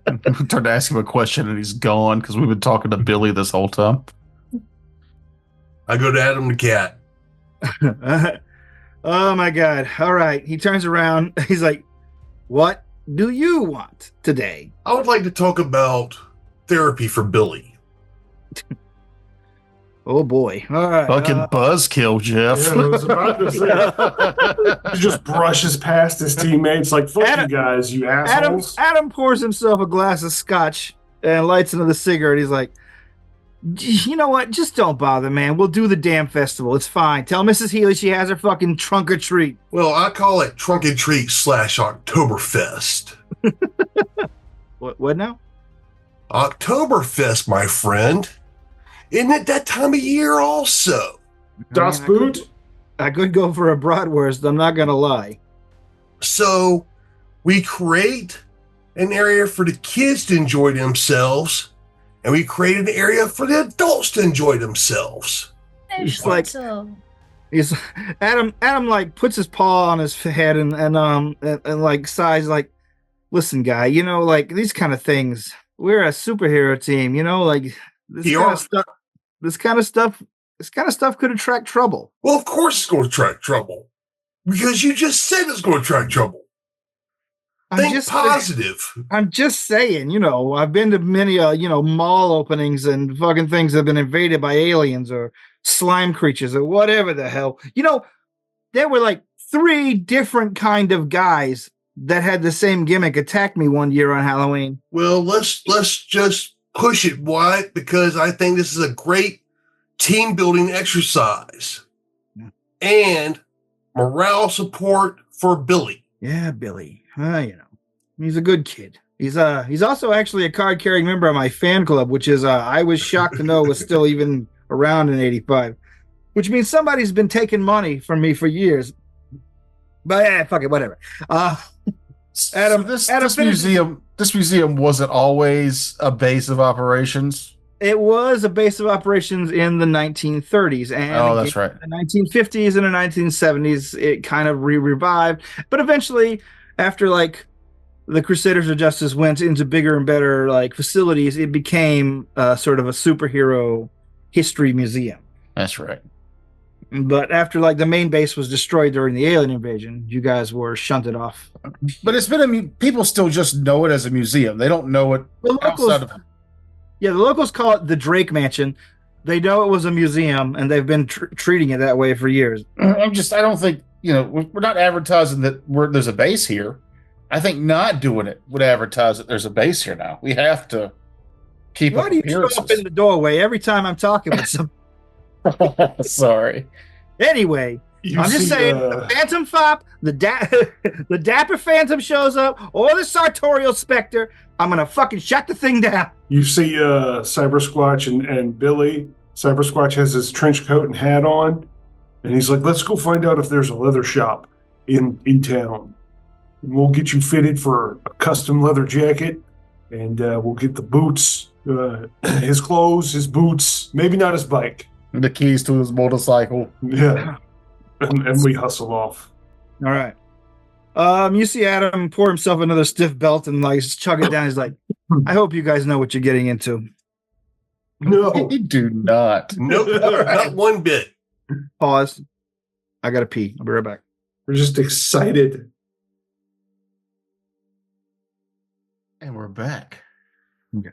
I'm trying to ask him a question and he's gone because we've been talking to Billy this whole time. I go to Adam the cat. Oh my God. All right. He turns around. He's like, "What do you want today?" I would like to talk about therapy for Billy. Oh boy. All right. Fucking buzzkill, Jeff. Yeah, I was about to say. He just brushes past his teammates like, "Fuck you guys, you assholes." Adam pours himself a glass of scotch and lights another cigarette. He's like, "You know what? Just don't bother, man. We'll do the damn festival. It's fine. Tell Mrs. Healy she has her fucking trunk or treat." Well, I call it Trunk and Treat / Oktoberfest. What now? Oktoberfest, my friend. Isn't it that time of year also? Das Boot? I could go for a bratwurst, I'm not going to lie. So we create an area for the kids to enjoy themselves, and we create an area for the adults to enjoy themselves. He's like, Adam like puts his paw on his head and like sighs like, "Listen, guy, like these kind of things, we're a superhero team, like this kind of stuff could attract trouble." Well, of course it's going to attract trouble. Because you just said it's going to attract trouble. Think positive. I'm just saying, I've been to many, mall openings and fucking things that have been invaded by aliens or slime creatures or whatever the hell. There were like 3 different kind of guys that had the same gimmick attack me one year on Halloween. Well, let's just push it, Wyatt, because I think this is a great team building exercise and morale support for Billy. Yeah, Billy. He's a good kid. He's also actually a card carrying member of my fan club, which is I was shocked to know was still even around in '85, which means somebody's been taking money from me for years. But fuck it, whatever. Adam, this museum wasn't always a base of operations. It was a base of operations in the 1930s, and that's right. in the 1950s and the 1970s, it kind of revived. But eventually, after like the Crusaders of Justice went into bigger and better like facilities, it became sort of a superhero history museum. That's right. But after like the main base was destroyed during the alien invasion, you guys were shunted off. But it's been people still just know it as a museum. They don't know it outside of. Yeah, the locals call it the Drake Mansion. They know it was a museum, and they've been treating it that way for years. I don't think, we're not advertising that there's a base here. I think not doing it would advertise that there's a base here now. We have to keep Why do you show up in the doorway every time I'm talking with some? Sorry. Anyway, I'm just saying, the Phantom Fop, the Dapper Phantom shows up, or the Sartorial Spectre, I'm going to fucking shut the thing down. You see Cyber Squatch and Billy. Cyber Squatch has his trench coat and hat on, and he's like, let's go find out if there's a leather shop in town. And we'll get you fitted for a custom leather jacket, and we'll get the boots, his clothes, his boots, maybe not his bike. The keys to his motorcycle. Yeah. And we hustle off. All right. You see Adam pour himself another stiff belt and like chug it down. He's like, I hope you guys know what you're getting into. No. We do not. Nope, not one bit. Pause. I gotta pee. I'll be right back. We're just excited. And we're back. Okay.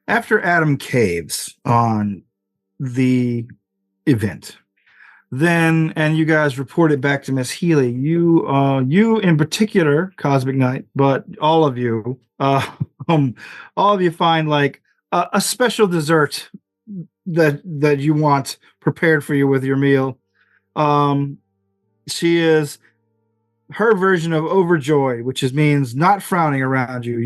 After Adam caves on the event, then, and you guys report it back to Miss Healy, you in particular, Cosmic Knight, but all of you find like a special dessert that you want prepared for you with your meal. She is her version of overjoyed, which means not frowning around you.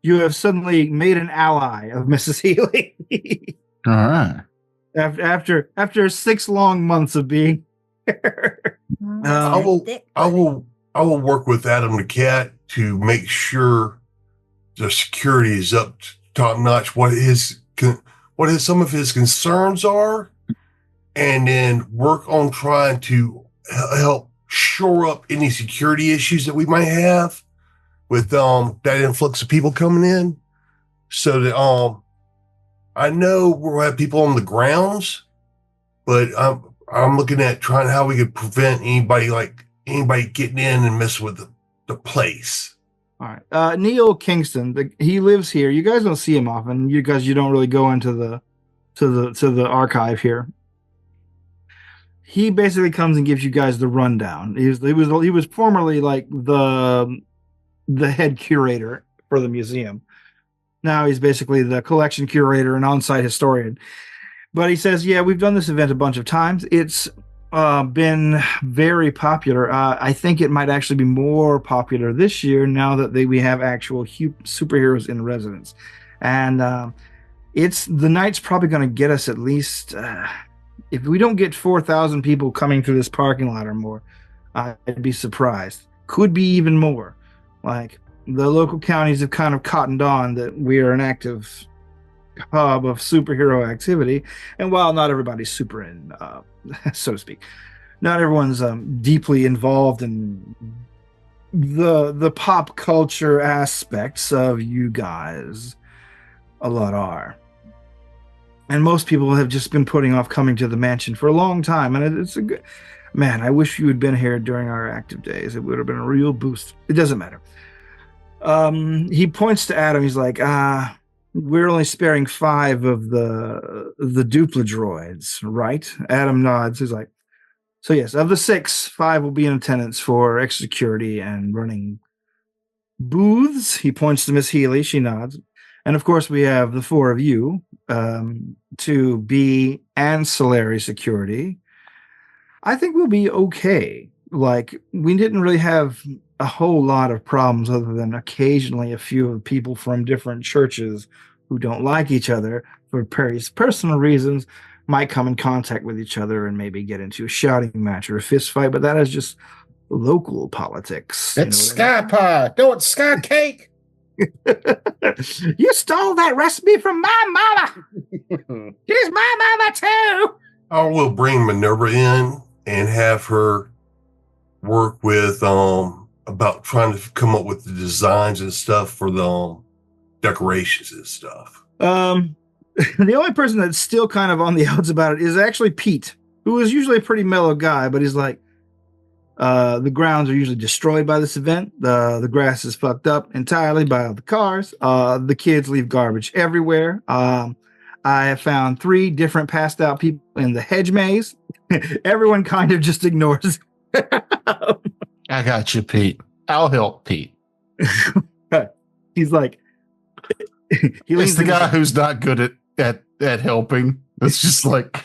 You have suddenly made an ally of Mrs. Healy. All right. After 6 long months of being here. I will work with Adam the Cat to make sure the security is up to top notch. What some of his concerns are, and then work on trying to help shore up any security issues that we might have with that influx of people coming in, so that I know we'll have people on the grounds, but I'm looking at trying how we could prevent anybody getting in and mess with the place. All right. Neil Kingston, he lives here. You guys don't see him often. You don't really go into the archive here. He basically comes and gives you guys the rundown. He was formerly like the head curator for the museum. Now he's basically the collection curator and on-site historian. But he says, yeah, we've done this event a bunch of times. It's been very popular. I think it might actually be more popular this year now that we have actual superheroes in residence. And the night's probably going to get us at least, if we don't get 4,000 people coming through this parking lot or more, I'd be surprised. Could be even more. Like, the local counties have kind of cottoned on that we are an active hub of superhero activity. And while not everybody's super in, so to speak, not everyone's deeply involved in the pop culture aspects of you guys. A lot are. And most people have just been putting off coming to the mansion for a long time. And it's a good... Man, I wish you had been here during our active days. It would have been a real boost. It doesn't matter. He points to Adam. He's like, we're only sparing 5 of the dupla droids, right? Adam nods. He's like, so yes, of the 6, 5 will be in attendance for extra security and running booths. He points to Miss Healy. She nods. And of course, we have the 4 of you to be ancillary security. I think we'll be okay. Like, we didn't really have a whole lot of problems other than occasionally a few people from different churches who don't like each other for various personal reasons might come in contact with each other and maybe get into a shouting match or a fist fight, but that is just local politics. It's sky pie. No, it's sky cake. You stole that recipe from my mama. She's my mama too. I will bring Minerva in and have her work with about trying to come up with the designs and stuff for the decorations and stuff. The only person that's still kind of on the outs about it is actually Pete, who is usually a pretty mellow guy, but he's like, the grounds are usually destroyed by this event. The grass is fucked up entirely by all the cars. The kids leave garbage everywhere. I have found 3 different passed out people in the hedge maze. Everyone kind of just ignores. I got you, Pete. I'll help Pete. He's like, he's the guy who's not good at helping. It's just like,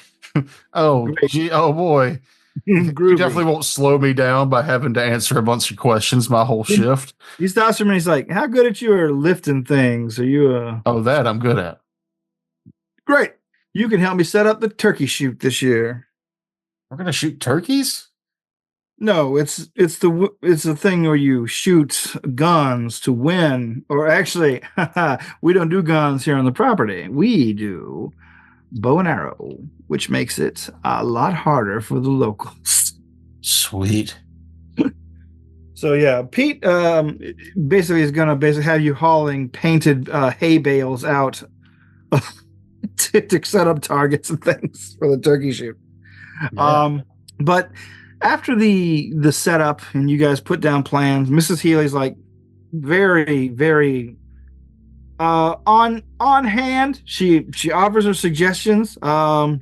oh boy. You definitely won't slow me down by having to answer a bunch of questions my whole shift. He stops him and he's like, how good at you are lifting things? Are you that I'm good at. Great. You can help me set up the turkey shoot this year. We're gonna shoot turkeys? No, it's the thing where you shoot guns to win. Or actually, we don't do guns here on the property. We do bow and arrow, which makes it a lot harder for the locals. Sweet. So yeah, Pete basically is gonna have you hauling painted hay bales out to set up targets and things for the turkey shoot. Yeah. But after the setup and you guys put down plans, Mrs. Healy's like very, very on hand. She offers her suggestions.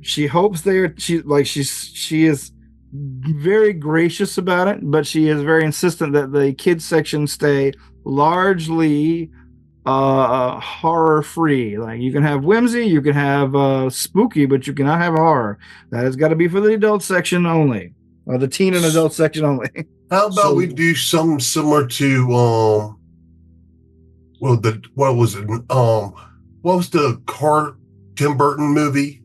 She hopes she is very gracious about it, but she is very insistent that the kids section stay largely horror free. Like, you can have whimsy, you can have spooky, but you cannot have horror. That has got to be for the adult section only, or the teen and adult section only. How about we do something similar to what was the Tim Burton movie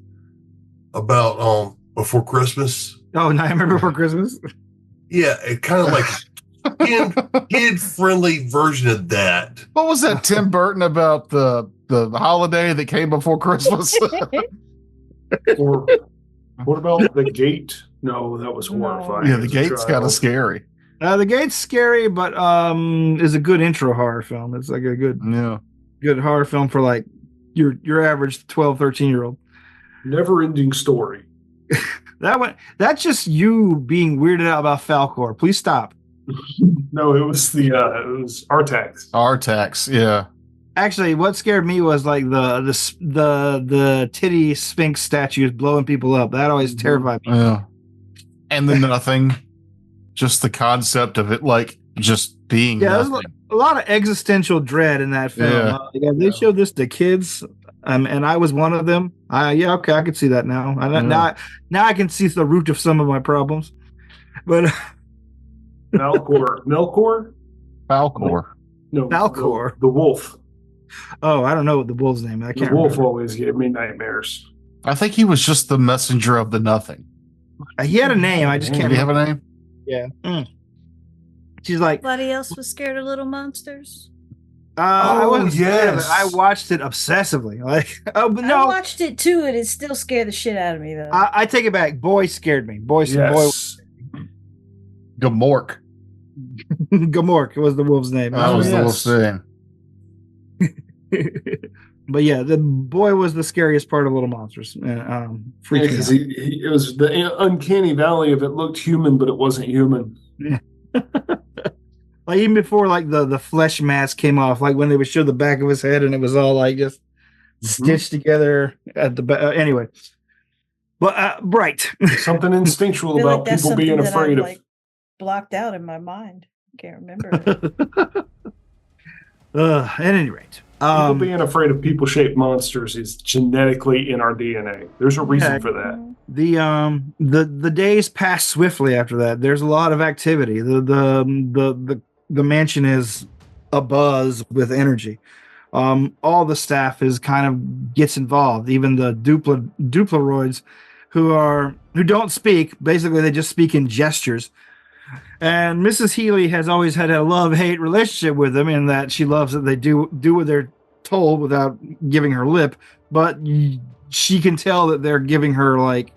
about Before Christmas? Oh, Nightmare Before Christmas? Yeah, it kind of like kid friendly version of that. What was that Tim Burton about the holiday that came before Christmas? Or what about The Gate? No, that was horrifying. Yeah, The Gate's kind of scary. The Gate's scary, but is a good intro horror film. It's like a good horror film for like your average 12, 13-year-old. Never-ending story. That's just you being weirded out about Falcor. Please stop. No, it was Artax. Artax, yeah. Actually, what scared me was like the titty sphinx statues blowing people up. That always terrified me. Yeah. And the nothing. Just the concept of it, like, just being nothing. There's a lot of existential dread in that film. Yeah. They showed this to kids, and I was one of them. Okay, I can see that now. Now I can see the root of some of my problems. But Falcor. Falcor. No, Falcor. The wolf. Oh, I don't know what the wolf's name is. I can't. The wolf remember. always gave me nightmares. I think he was just the messenger of the nothing. He had a name. I just can't. Did he have a name? Yeah. She's like. Anybody else was scared of little monsters? I wasn't scared of it. yes. I watched it obsessively. But no. I watched it too, and it still scared the shit out of me though. I take it back. Boy scared me. Boy. Gamork. Gamork was the wolf's name. That was the wolf's name. But yeah, the boy was the scariest part of Little Monsters. Because it was the uncanny valley of it looked human, but it wasn't human. Yeah. Like even before, like the flesh mask came off, like when they would show the back of his head, and it was all like just stitched together at the back. Anyway, but right, something instinctual I feel about like that's people being something that afraid I've, of. like, blocked out in my mind. I can't remember. At any rate. People being afraid of people-shaped monsters is genetically in our DNA. There's a reason for that. The days pass swiftly after that. There's a lot of activity. The mansion is abuzz with energy. All the staff is kind of gets involved. Even the duploroids who don't speak. Basically, they just speak in gestures. And Mrs. Healy has always had a love-hate relationship with them in that she loves that they do what they're told without giving her lip, but she can tell that they're giving her, like,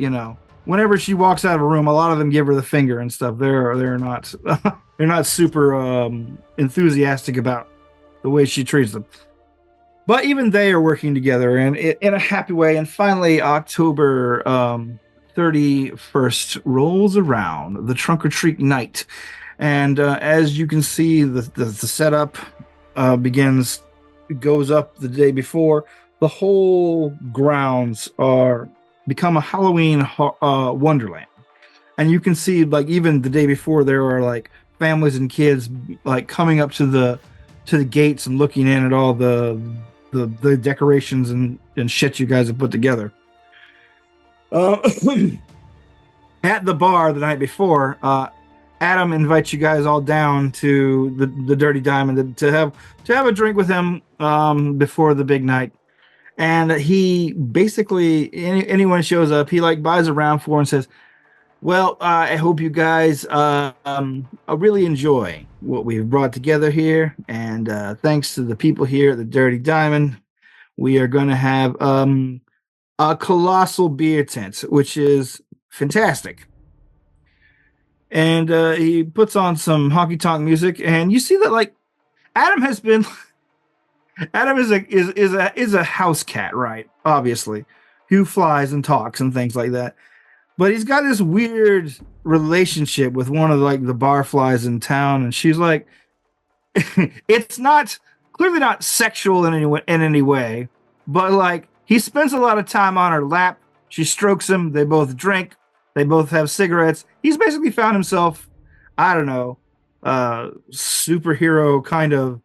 whenever she walks out of a room, a lot of them give her the finger and stuff. They're not they're not super enthusiastic about the way she treats them. But even they are working together and in a happy way. And finally, October 31st rolls around, the trunk or treat night. And as you can see, the setup goes up the day before. The whole grounds become a Halloween wonderland. And you can see, like, even the day before, there are like families and kids like coming up to the gates and looking in at all the decorations and shit you guys have put together. At the bar the night before, Adam invites you guys all down to the Dirty Diamond to have a drink with him before the big night. And he basically, anyone shows up, he like buys a round for and says, well, I hope you guys really enjoy what we've brought together here. And thanks to the people here at the Dirty Diamond, we are going to have a colossal beer tent, which is fantastic. And he puts on some honky tonk music, and you see that, like, Adam is a house cat, right? Obviously, who flies and talks and things like that. But he's got this weird relationship with one of, like, the barflies in town, and she's like, it's clearly not sexual in any way, but like he spends a lot of time on her lap. She strokes him. They both drink. They both have cigarettes. He's basically found himself, I don't know, superhero kind of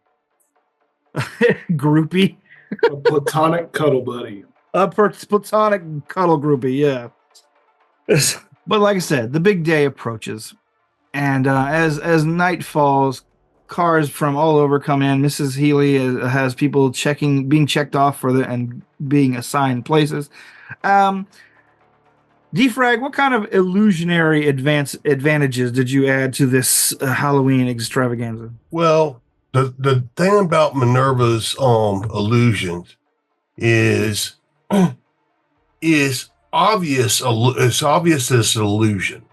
groupie. A platonic cuddle buddy. A platonic cuddle groupie, yeah. But like I said, the big day approaches, and as night falls, cars from all over come in. Mrs. Healy has people being checked off and being assigned places. Defrag, what kind of illusionary advantages did you add to this Halloween extravaganza? Well, the thing about Minerva's illusions is obvious. It's obvious that it's an illusion,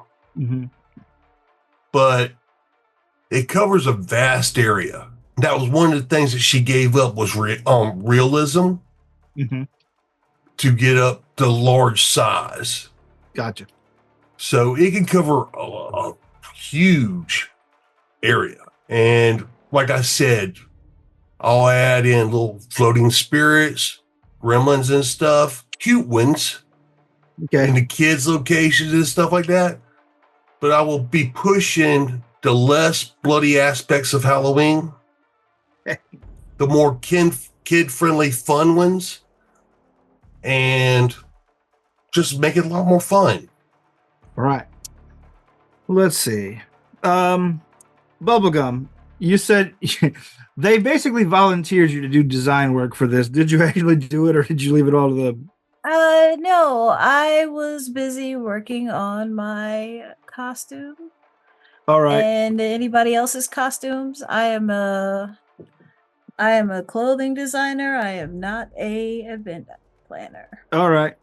but it covers a vast area. That was one of the things that she gave up was realism to get up to large size. Gotcha. So it can cover a huge area. And like I said, I'll add in little floating spirits, gremlins and stuff, cute ones. Okay. In the kids' locations and stuff like that. But I will be pushing the less bloody aspects of Halloween, the more kid-friendly fun ones, and just make it a lot more fun. All right. Let's see. Bubblegum, you said they basically volunteered you to do design work for this. Did you actually do it, or did you leave it all to them? No, I was busy working on my costume. All right. And anybody else's costumes. I am a clothing designer. I am not a event planner. All right.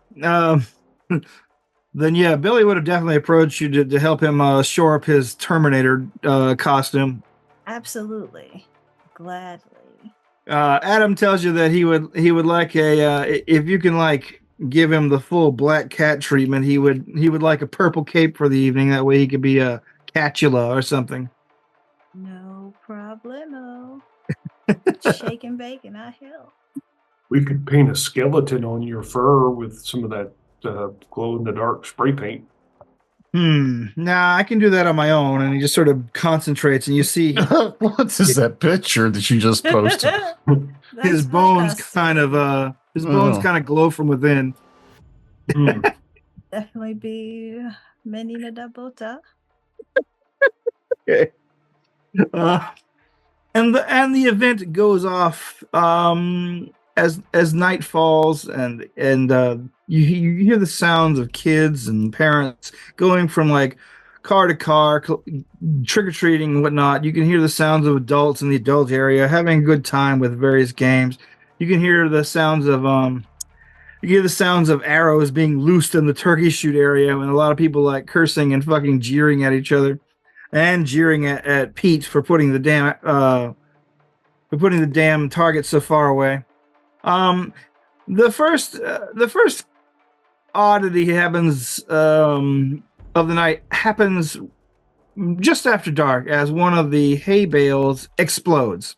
Then yeah, Billy would have definitely approached you to help him shore up his Terminator costume. Absolutely. Gladly. Adam tells you that he would like if you can, like, give him the full black cat treatment, he would like a purple cape for the evening. That way he could be a Catula or something. No problemo. Shake and bake and I help. We could paint a skeleton on your fur with some of that glow-in-the-dark spray paint. Nah, I can do that on my own. And he just sort of concentrates, and you see what is that picture that you just posted? his bones kind of glow from within. Definitely be Menina da Bota. Okay. And the event goes off as night falls, and you hear the sounds of kids and parents going from, like, car to car, trick-or-treating and whatnot. You can hear the sounds of adults in the adult area having a good time with various games. You can hear the sounds of arrows being loosed in the turkey shoot area, and a lot of people like cursing and fucking jeering at each other, and jeering at Pete for putting the damn target so far away. The first oddity happens of the night happens just after dark as one of the hay bales explodes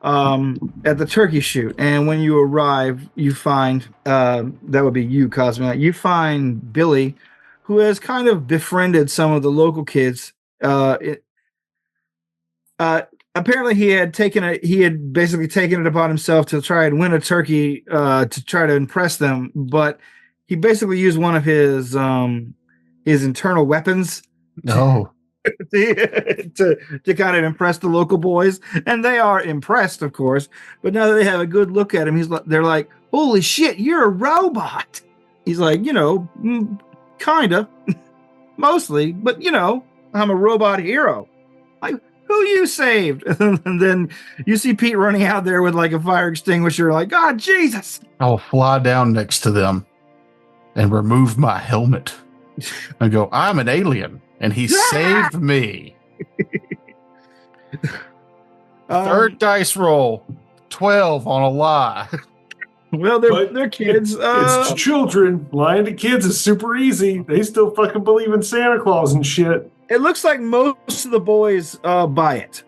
at the turkey shoot. And when you arrive, you find that would be you, Cosmic. You find Billy, who has kind of befriended some of the local kids. Apparently he had basically taken it upon himself to try and win a turkey to try to impress them, but he basically used one of his internal weapons No. to kind of impress the local boys, and they are impressed, of course. But now that they have a good look at him, they're like, "Holy shit, you're a robot!" He's like, kinda, mostly, but I'm a robot hero. Like, who you saved? And then you see Pete running out there with like a fire extinguisher, like, God, Jesus! I'll fly down next to them and remove my helmet and go, I'm an alien, and he saved me. Third dice roll, 12 on a lie. Well, they're kids. It's children. Lying to kids is super easy. They still fucking believe in Santa Claus and shit. It looks like most of the boys buy it.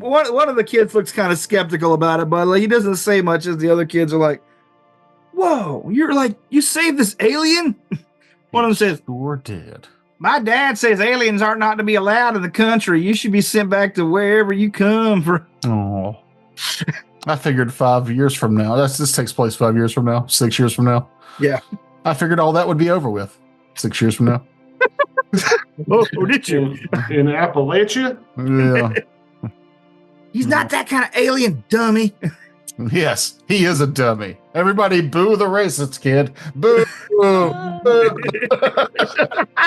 One of the kids looks kind of skeptical about it, but he doesn't say much as the other kids are like, "Whoa, you saved this alien?" One of them says, Sure did. "My dad says aliens aren't not to be allowed in the country. You should be sent back to wherever you come from." Oh, I figured 5 years from now. This takes place 5 years from now, 6 years from now. Yeah, I figured all that would be over with 6 years from now. Oh, did you? In Appalachia? Yeah. He's not that kind of alien, dummy. Yes, he is a dummy. Everybody boo the racist kid. Boo. Boo.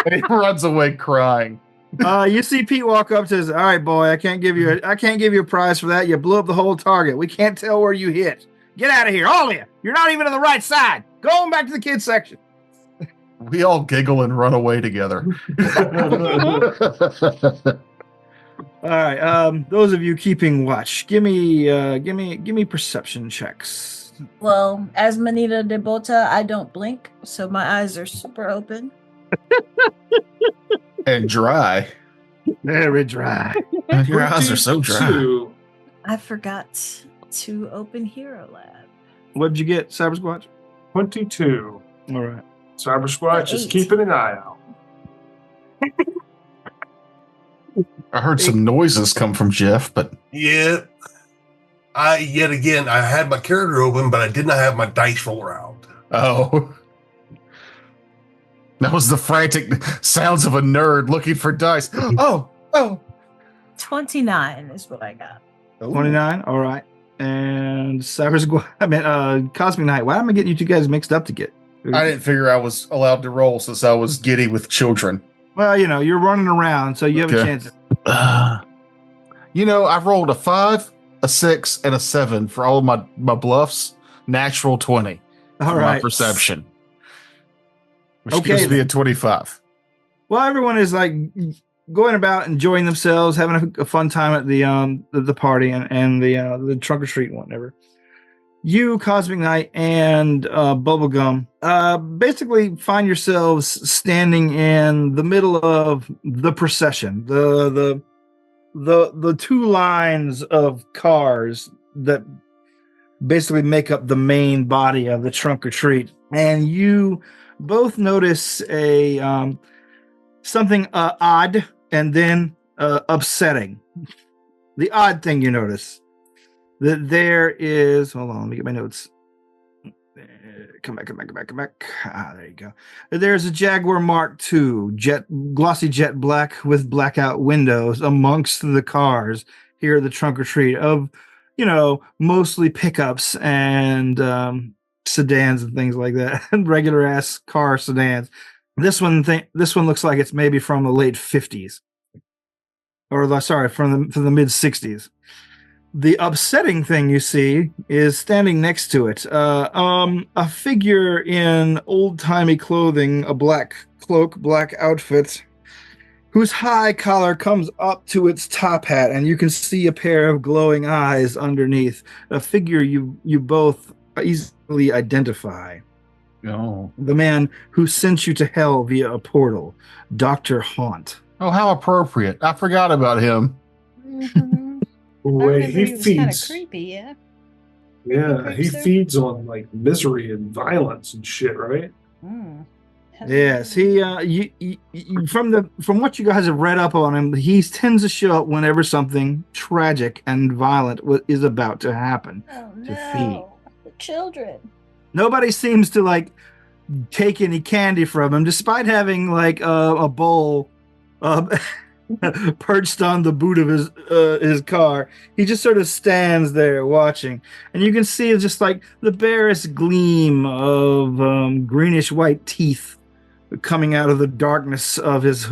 And he runs away crying. You see Pete walk up to us. All right, boy, I can't give you a prize for that. You blew up the whole target. We can't tell where you hit. Get out of here, all of you. You're not even on the right side. Go on back to the kids section. We all giggle and run away together. All right, those of you keeping watch, give me perception checks. Well, as Manita de Bota, I don't blink, so my eyes are super open. And dry. Very dry. Your eyes are so dry. I forgot to open Hero Lab. What did you get, Cyber Squatch? 22. All right. Cyber Squatch is 8. keeping an eye out. I heard some noises come from Jeff, but Yeah. I had my character open, but I did not have my dice roller out. oh. That was the frantic sounds of a nerd looking for dice. Oh. 29 is what I got. 29. All right. And Cyber Squatch. Cosmic Knight. Why am I getting you two guys mixed up to get? I didn't figure I was allowed to roll since I was giddy with children. Well, you're running around, so you have a chance. I've rolled a 5, a 6, and a 7 for all of my bluffs. Natural 20. All for right. my perception. Which Okay, gives me then. a 25. Well, everyone is like going about enjoying themselves, having a fun time at the party and the trunk or treat and whatever. You, Cosmic Knight, and Bubblegum basically find yourselves standing in the middle of the procession, the two lines of cars that basically make up the main body of the trunk or treat, and you both notice a something odd and then upsetting. The odd thing you notice that there is. Hold on, let me get my notes. Come back. There you go. There's a Jaguar Mark II, glossy jet black with blackout windows amongst the cars here at the trunk or treat of, mostly pickups and sedans and things like that, and regular ass car sedans. This one looks like it's maybe from the late 50s, or from the mid 60s. The upsetting thing you see is standing next to it, a figure in old-timey clothing, a black cloak, black outfit, whose high collar comes up to its top hat, and you can see a pair of glowing eyes underneath. A figure you both easily identify. Oh. The man who sent you to hell via a portal, Dr. Haunt. Oh, how appropriate. I forgot about him. Mhm. I Wait, remember he he was kind of feeds. creepy, yeah. Yeah, he Creepster? feeds on like misery and violence and shit, right? Mm. Yes, he from what you guys have read up on him, he tends to show up whenever something tragic and violent is about to happen. Oh to feed. no, the children. Nobody seems to like take any candy from him, despite having like a bowl perched on the boot of his car. He just sort of stands there watching, and you can see just like the barest gleam of greenish white teeth coming out of the darkness of his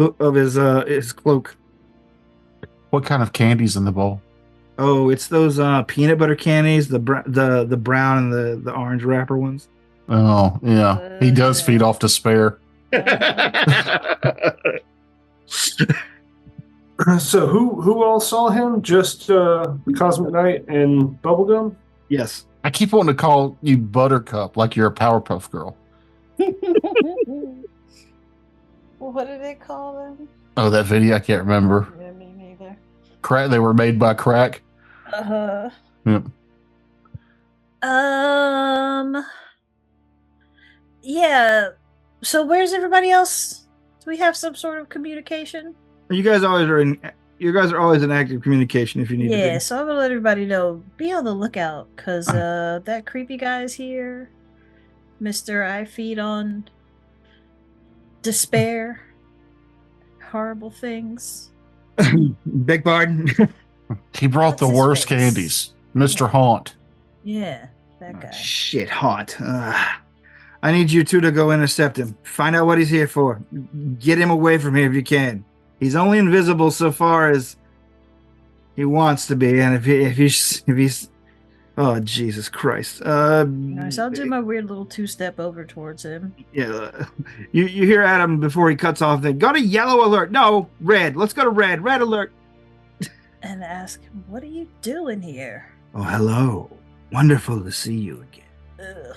cloak. What kind of candy's in the bowl? Oh, it's those peanut butter candies, the brown and the orange wrapper ones. Oh, yeah. He does feed off despair. So who all saw him? Just the Cosmic Knight and Bubblegum? Yes. I keep wanting to call you Buttercup like you're a Powerpuff Girl. What did they call them? Oh, that video? I can't remember. Yeah, me neither. Crack. They were made by Crack. Uh-huh. Yep. Yeah. So where's everybody else? Do we have some sort of communication? You guys are always in active communication if you need to Yeah, be. so I'm gonna let everybody know. Be on the lookout, cause that creepy guy's here. Mr. I feed on despair. Horrible things. Beg pardon. He brought What's the his worst face? candies. Mr. Haunt. Yeah, that guy. Shit, Haunt. I need you two to go intercept him. Find out what he's here for. Get him away from here if you can. He's only invisible so far as he wants to be, and if he's oh Jesus Christ. Alright, so I'll do my weird little two-step over towards him. Yeah, you hear Adam before he cuts off. Then go to yellow alert. No, red. Let's go to red. Red alert. And ask him, what are you doing here? Oh, hello. Wonderful to see you again. Ugh.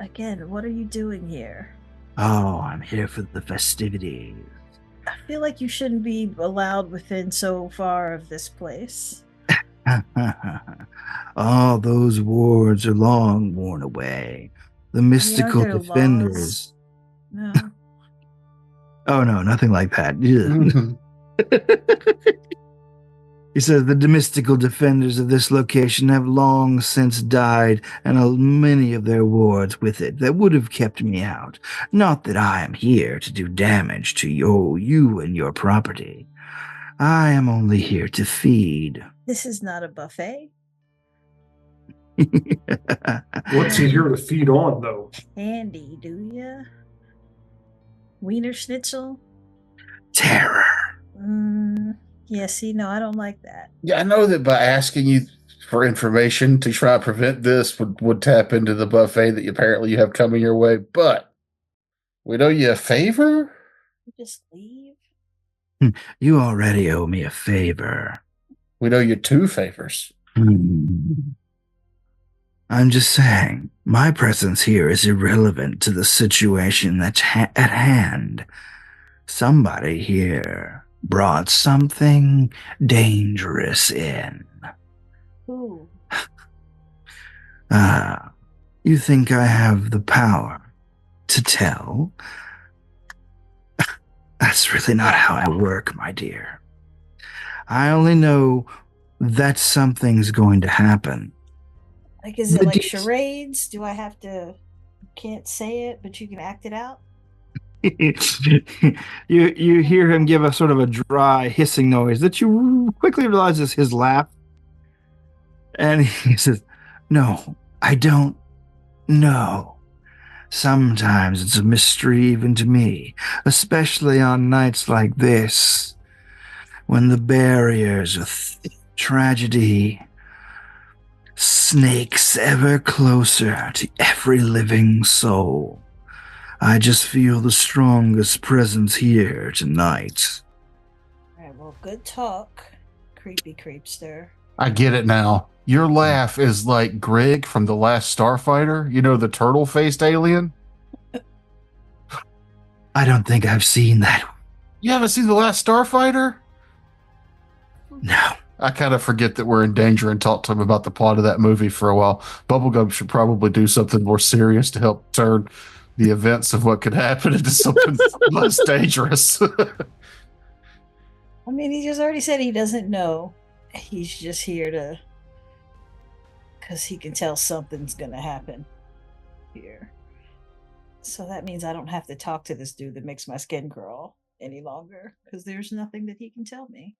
Again, what are you doing here? Oh, I'm here for the festivities. I feel like you shouldn't be allowed within so far of this place. All those wards are long worn away. The mystical there defenders. No. Oh no, nothing like that. He says the mystical defenders of this location have long since died, and many of their wards with it that would have kept me out. Not that I am here to do damage to you and your property. I am only here to feed. This is not a buffet. What's he here to feed on, though? Candy, do ya? Wiener Schnitzel? Terror. Yeah, see, no, I don't like that. Yeah, I know that by asking you for information to try to prevent this would tap into the buffet that apparently you have coming your way, but we owe you a favor? Just leave. You already owe me a favor. We owe you two favors. I'm just saying, my presence here is irrelevant to the situation that's at hand. Somebody here brought something dangerous in. Ooh. You think I have the power to tell? That's really not how I work, my dear. I only know that something's going to happen. Like, is it like charades? Do I have to... Can't say it, but you can act it out? you hear him give a sort of a dry hissing noise that you quickly realize is his laugh. And he says, no, I don't know. Sometimes it's a mystery even to me, especially on nights like this, when the barriers of tragedy snakes ever closer to every living soul. I just feel the strongest presence here tonight. All right, well, good talk, creepy creepster. I get it now. Your laugh is like Greg from the last Starfighter. You know, the turtle-faced alien? I don't think I've seen that. You haven't seen the last Starfighter? No. I kind of forget that we're in danger and talk to him about the plot of that movie for a while. Bubblegum should probably do something more serious to help turn the events of what could happen into something less dangerous. I mean, he just already said he doesn't know. He's just here to, because he can tell something's gonna happen here. So that means I don't have to talk to this dude that makes my skin crawl any longer, because there's nothing that he can tell me.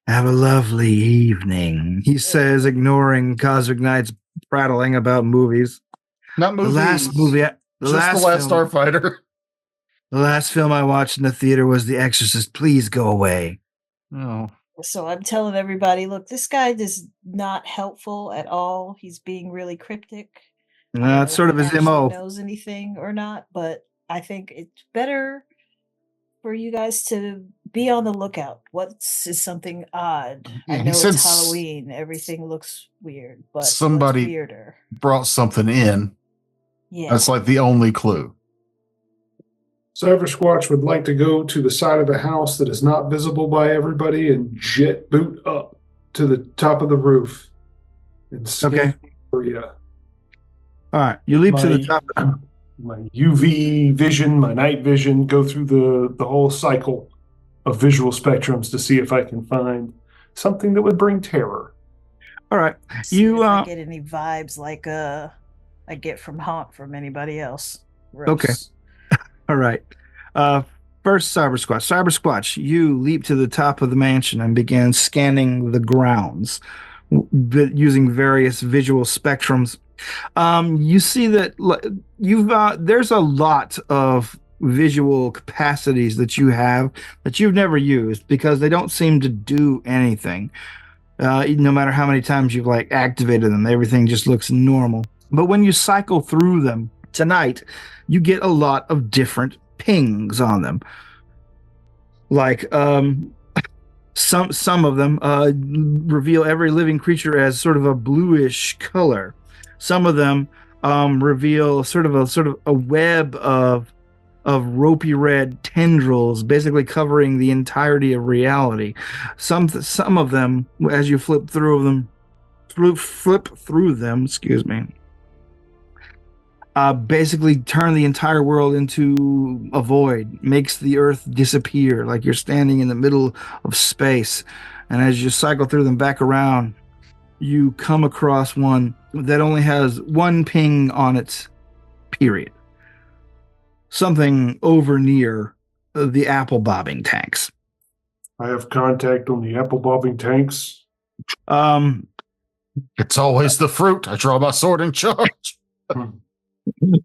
Have a lovely evening, he says, ignoring Cosmic Knight's prattling about movies. Not movies. The last movie, The last film, Starfighter. the last film I watched in the theater was The Exorcist. Please go away. Oh. So I'm telling everybody, look, this guy is not helpful at all. He's being really cryptic. I don't That's know sort if of he his actually MO. knows anything or not, but I think it's better for you guys to be on the lookout. What's is something odd? Yeah, I he know said it's Halloween. Everything looks weird, but somebody- what's weirder? Brought something in. Yeah. That's like the only clue. Cyber Squatch would like to go to the side of the house that is not visible by everybody and jet boot up to the top of the roof and scan Okay. the area. All right, you leap to the top. My UV vision, my night vision, go through the whole cycle of visual spectrums to see if I can find something that would bring terror. All right, See you if I get any vibes like I get from Haunt from anybody else. Gross. Okay. All right. First, Cyber Squatch. Cyber Squatch, you leap to the top of the mansion and begin scanning the grounds using various visual spectrums. You see that there's a lot of visual capacities that you have that you've never used because they don't seem to do anything. No matter how many times you've like activated them, everything just looks normal. But when you cycle through them tonight, you get a lot of different pings on them. Like some of them reveal every living creature as sort of a bluish color. Some of them reveal sort of a web of ropey red tendrils, basically covering the entirety of reality. Some of them, as you flip through them, excuse me, basically turn the entire world into a void, makes the earth disappear, like you're standing in the middle of space. And as you cycle through them back around, you come across one that only has one ping on its period. Something over near the apple bobbing tanks. I have contact on the apple bobbing tanks. It's always the fruit. I draw my sword and charge.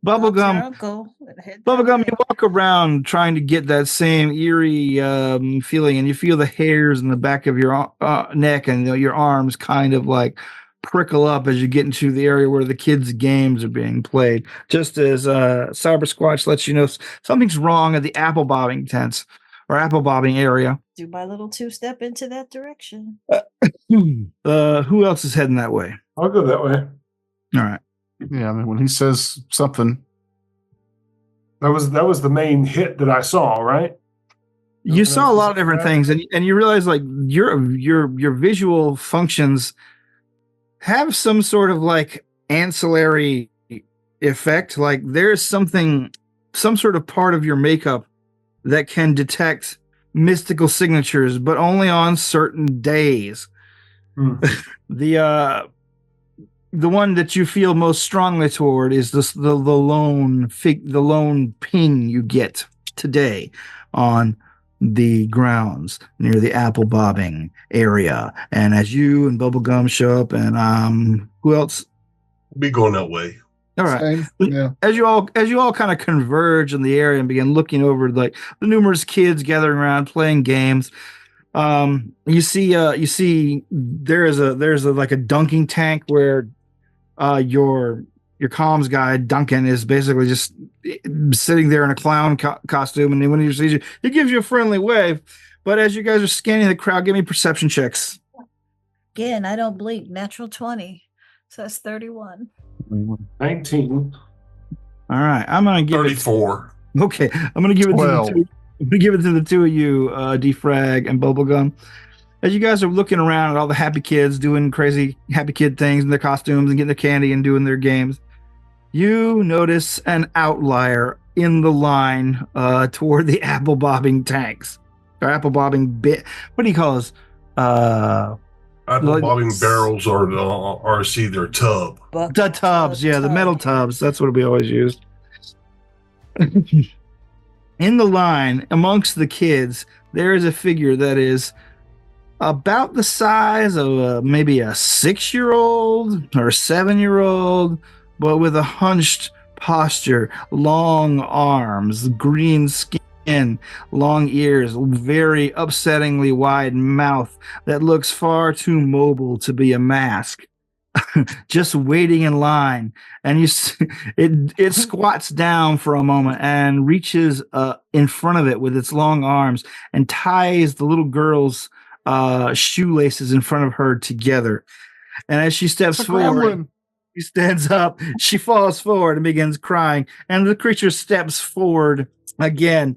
Bubblegum, you walk around trying to get that same eerie feeling, and you feel the hairs in the back of your neck and your arms kind of like prickle up as you get into the area where the kids' games are being played. Just as Cyber Squatch lets you know something's wrong at the apple bobbing tents or apple bobbing area. Do my little two-step into that direction. Who else is heading that way? I'll go that way. All right. Yeah, I mean, when he says something, That was the main hit that I saw, right? You saw a lot of different things, and you realize like your visual functions have some sort of like ancillary effect. Like there's some sort of part of your makeup that can detect mystical signatures, but only on certain days. The one that you feel most strongly toward is the lone ping you get today on the grounds near the apple bobbing area. And as you and Bubblegum show up, and who else? Be going that way. All right. Same. Yeah. As you all kind of converge in the area and begin looking over like the numerous kids gathering around playing games, you see there's a like a dunking tank where your comms guy Duncan is basically just sitting there in a clown costume, and when he sees you, he gives you a friendly wave. But as you guys are scanning the crowd, give me perception checks. Again, I don't blink. Natural 20. So that's 31. 19. All right, I'm gonna give 34. Okay, I'm gonna give it 12. to the two of you, Defrag and Bubblegum. As you guys are looking around at all the happy kids doing crazy happy kid things in their costumes and getting their candy and doing their games, you notice an outlier in the line toward the apple bobbing tanks or apple bobbing bit. What do you call this? Apple bobbing barrels are see their tub. The tubs, yeah, the metal tubs. That's what we always used. In the line amongst the kids, there is a figure that is about the size of maybe a 6-year-old or a 7-year-old, but with a hunched posture, long arms, green skin, long ears, very upsettingly wide mouth that looks far too mobile to be a mask. Just waiting in line, and it squats down for a moment and reaches in front of it with its long arms and ties the little girl's shoelaces in front of her together. And as she steps forward, she stands up, she falls forward and begins crying, and the creature steps forward again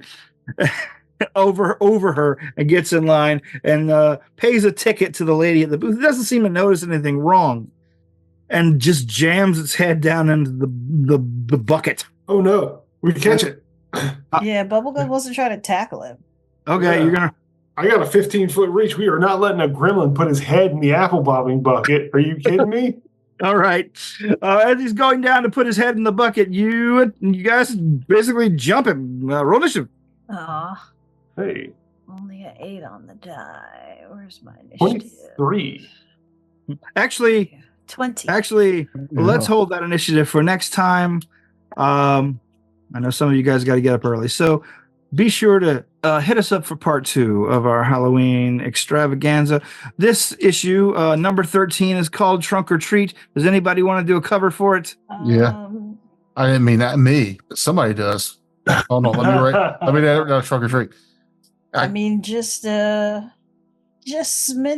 over her and gets in line and pays a ticket to the lady at the booth. It doesn't seem to notice anything wrong and just jams its head down into the bucket. Oh no, we catch it. Yeah, Bubblegum wasn't trying to tackle him. Okay, Yeah. you're gonna. I got a 15-foot reach. We are not letting a gremlin put his head in the apple bobbing bucket. Are you kidding me? All right. As he's going down to put his head in the bucket, you guys basically jump him. Roll initiative. Aw, Hey, only an 8 on the die. Where's my initiative? 23. Actually, 20. let's hold that initiative for next time. I know some of you guys got to get up early, so be sure to hit us up for part 2 of our Halloween extravaganza. This issue, number 13, is called Trunk or Treat. Does anybody want to do a cover for it? Yeah. I didn't mean that me, but somebody does. Hold on, let me write. Let me no, Trunk or Treat. I mean, just menina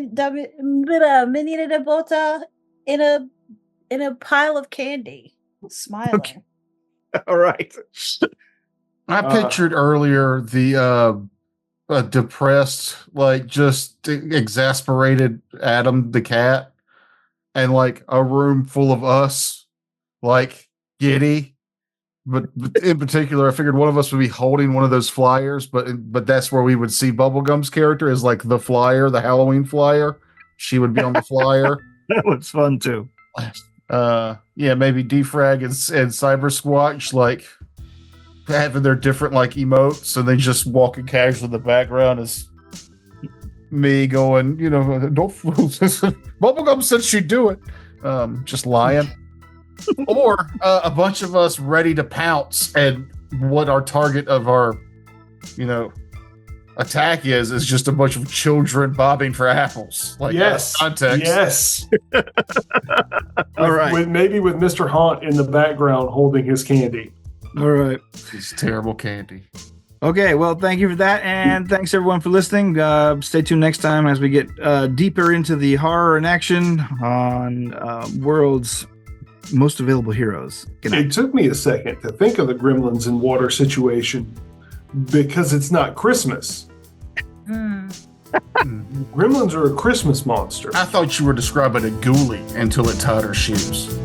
de bota in a pile of candy, smiling. Okay. All right. I pictured earlier the depressed, like just exasperated Adam the cat, and like a room full of us, like giddy. But in particular, I figured one of us would be holding one of those flyers, but that's where we would see Bubblegum's character is like the flyer, the Halloween flyer. She would be on the flyer. That looks fun too. Yeah, maybe Defrag and Cyber Squatch like having their different like emotes, and then just walking casually in the background is me going, don't fool. Bubblegum said she'd do it. Just lying. Or a bunch of us ready to pounce, and what our target of our, attack is just a bunch of children bobbing for apples. Like Yes. Context. Yes. All right. Maybe with Mr. Haunt in the background holding his candy. All right. It's terrible candy. Okay, well, thank you for that, and thanks everyone for listening. Stay tuned next time as we get deeper into the horror and action on World's Most Available Heroes. Good night. It took me a second to think of the gremlins and water situation because it's not Christmas. Gremlins are a Christmas monster. I thought you were describing a ghoulie until it tied her shoes.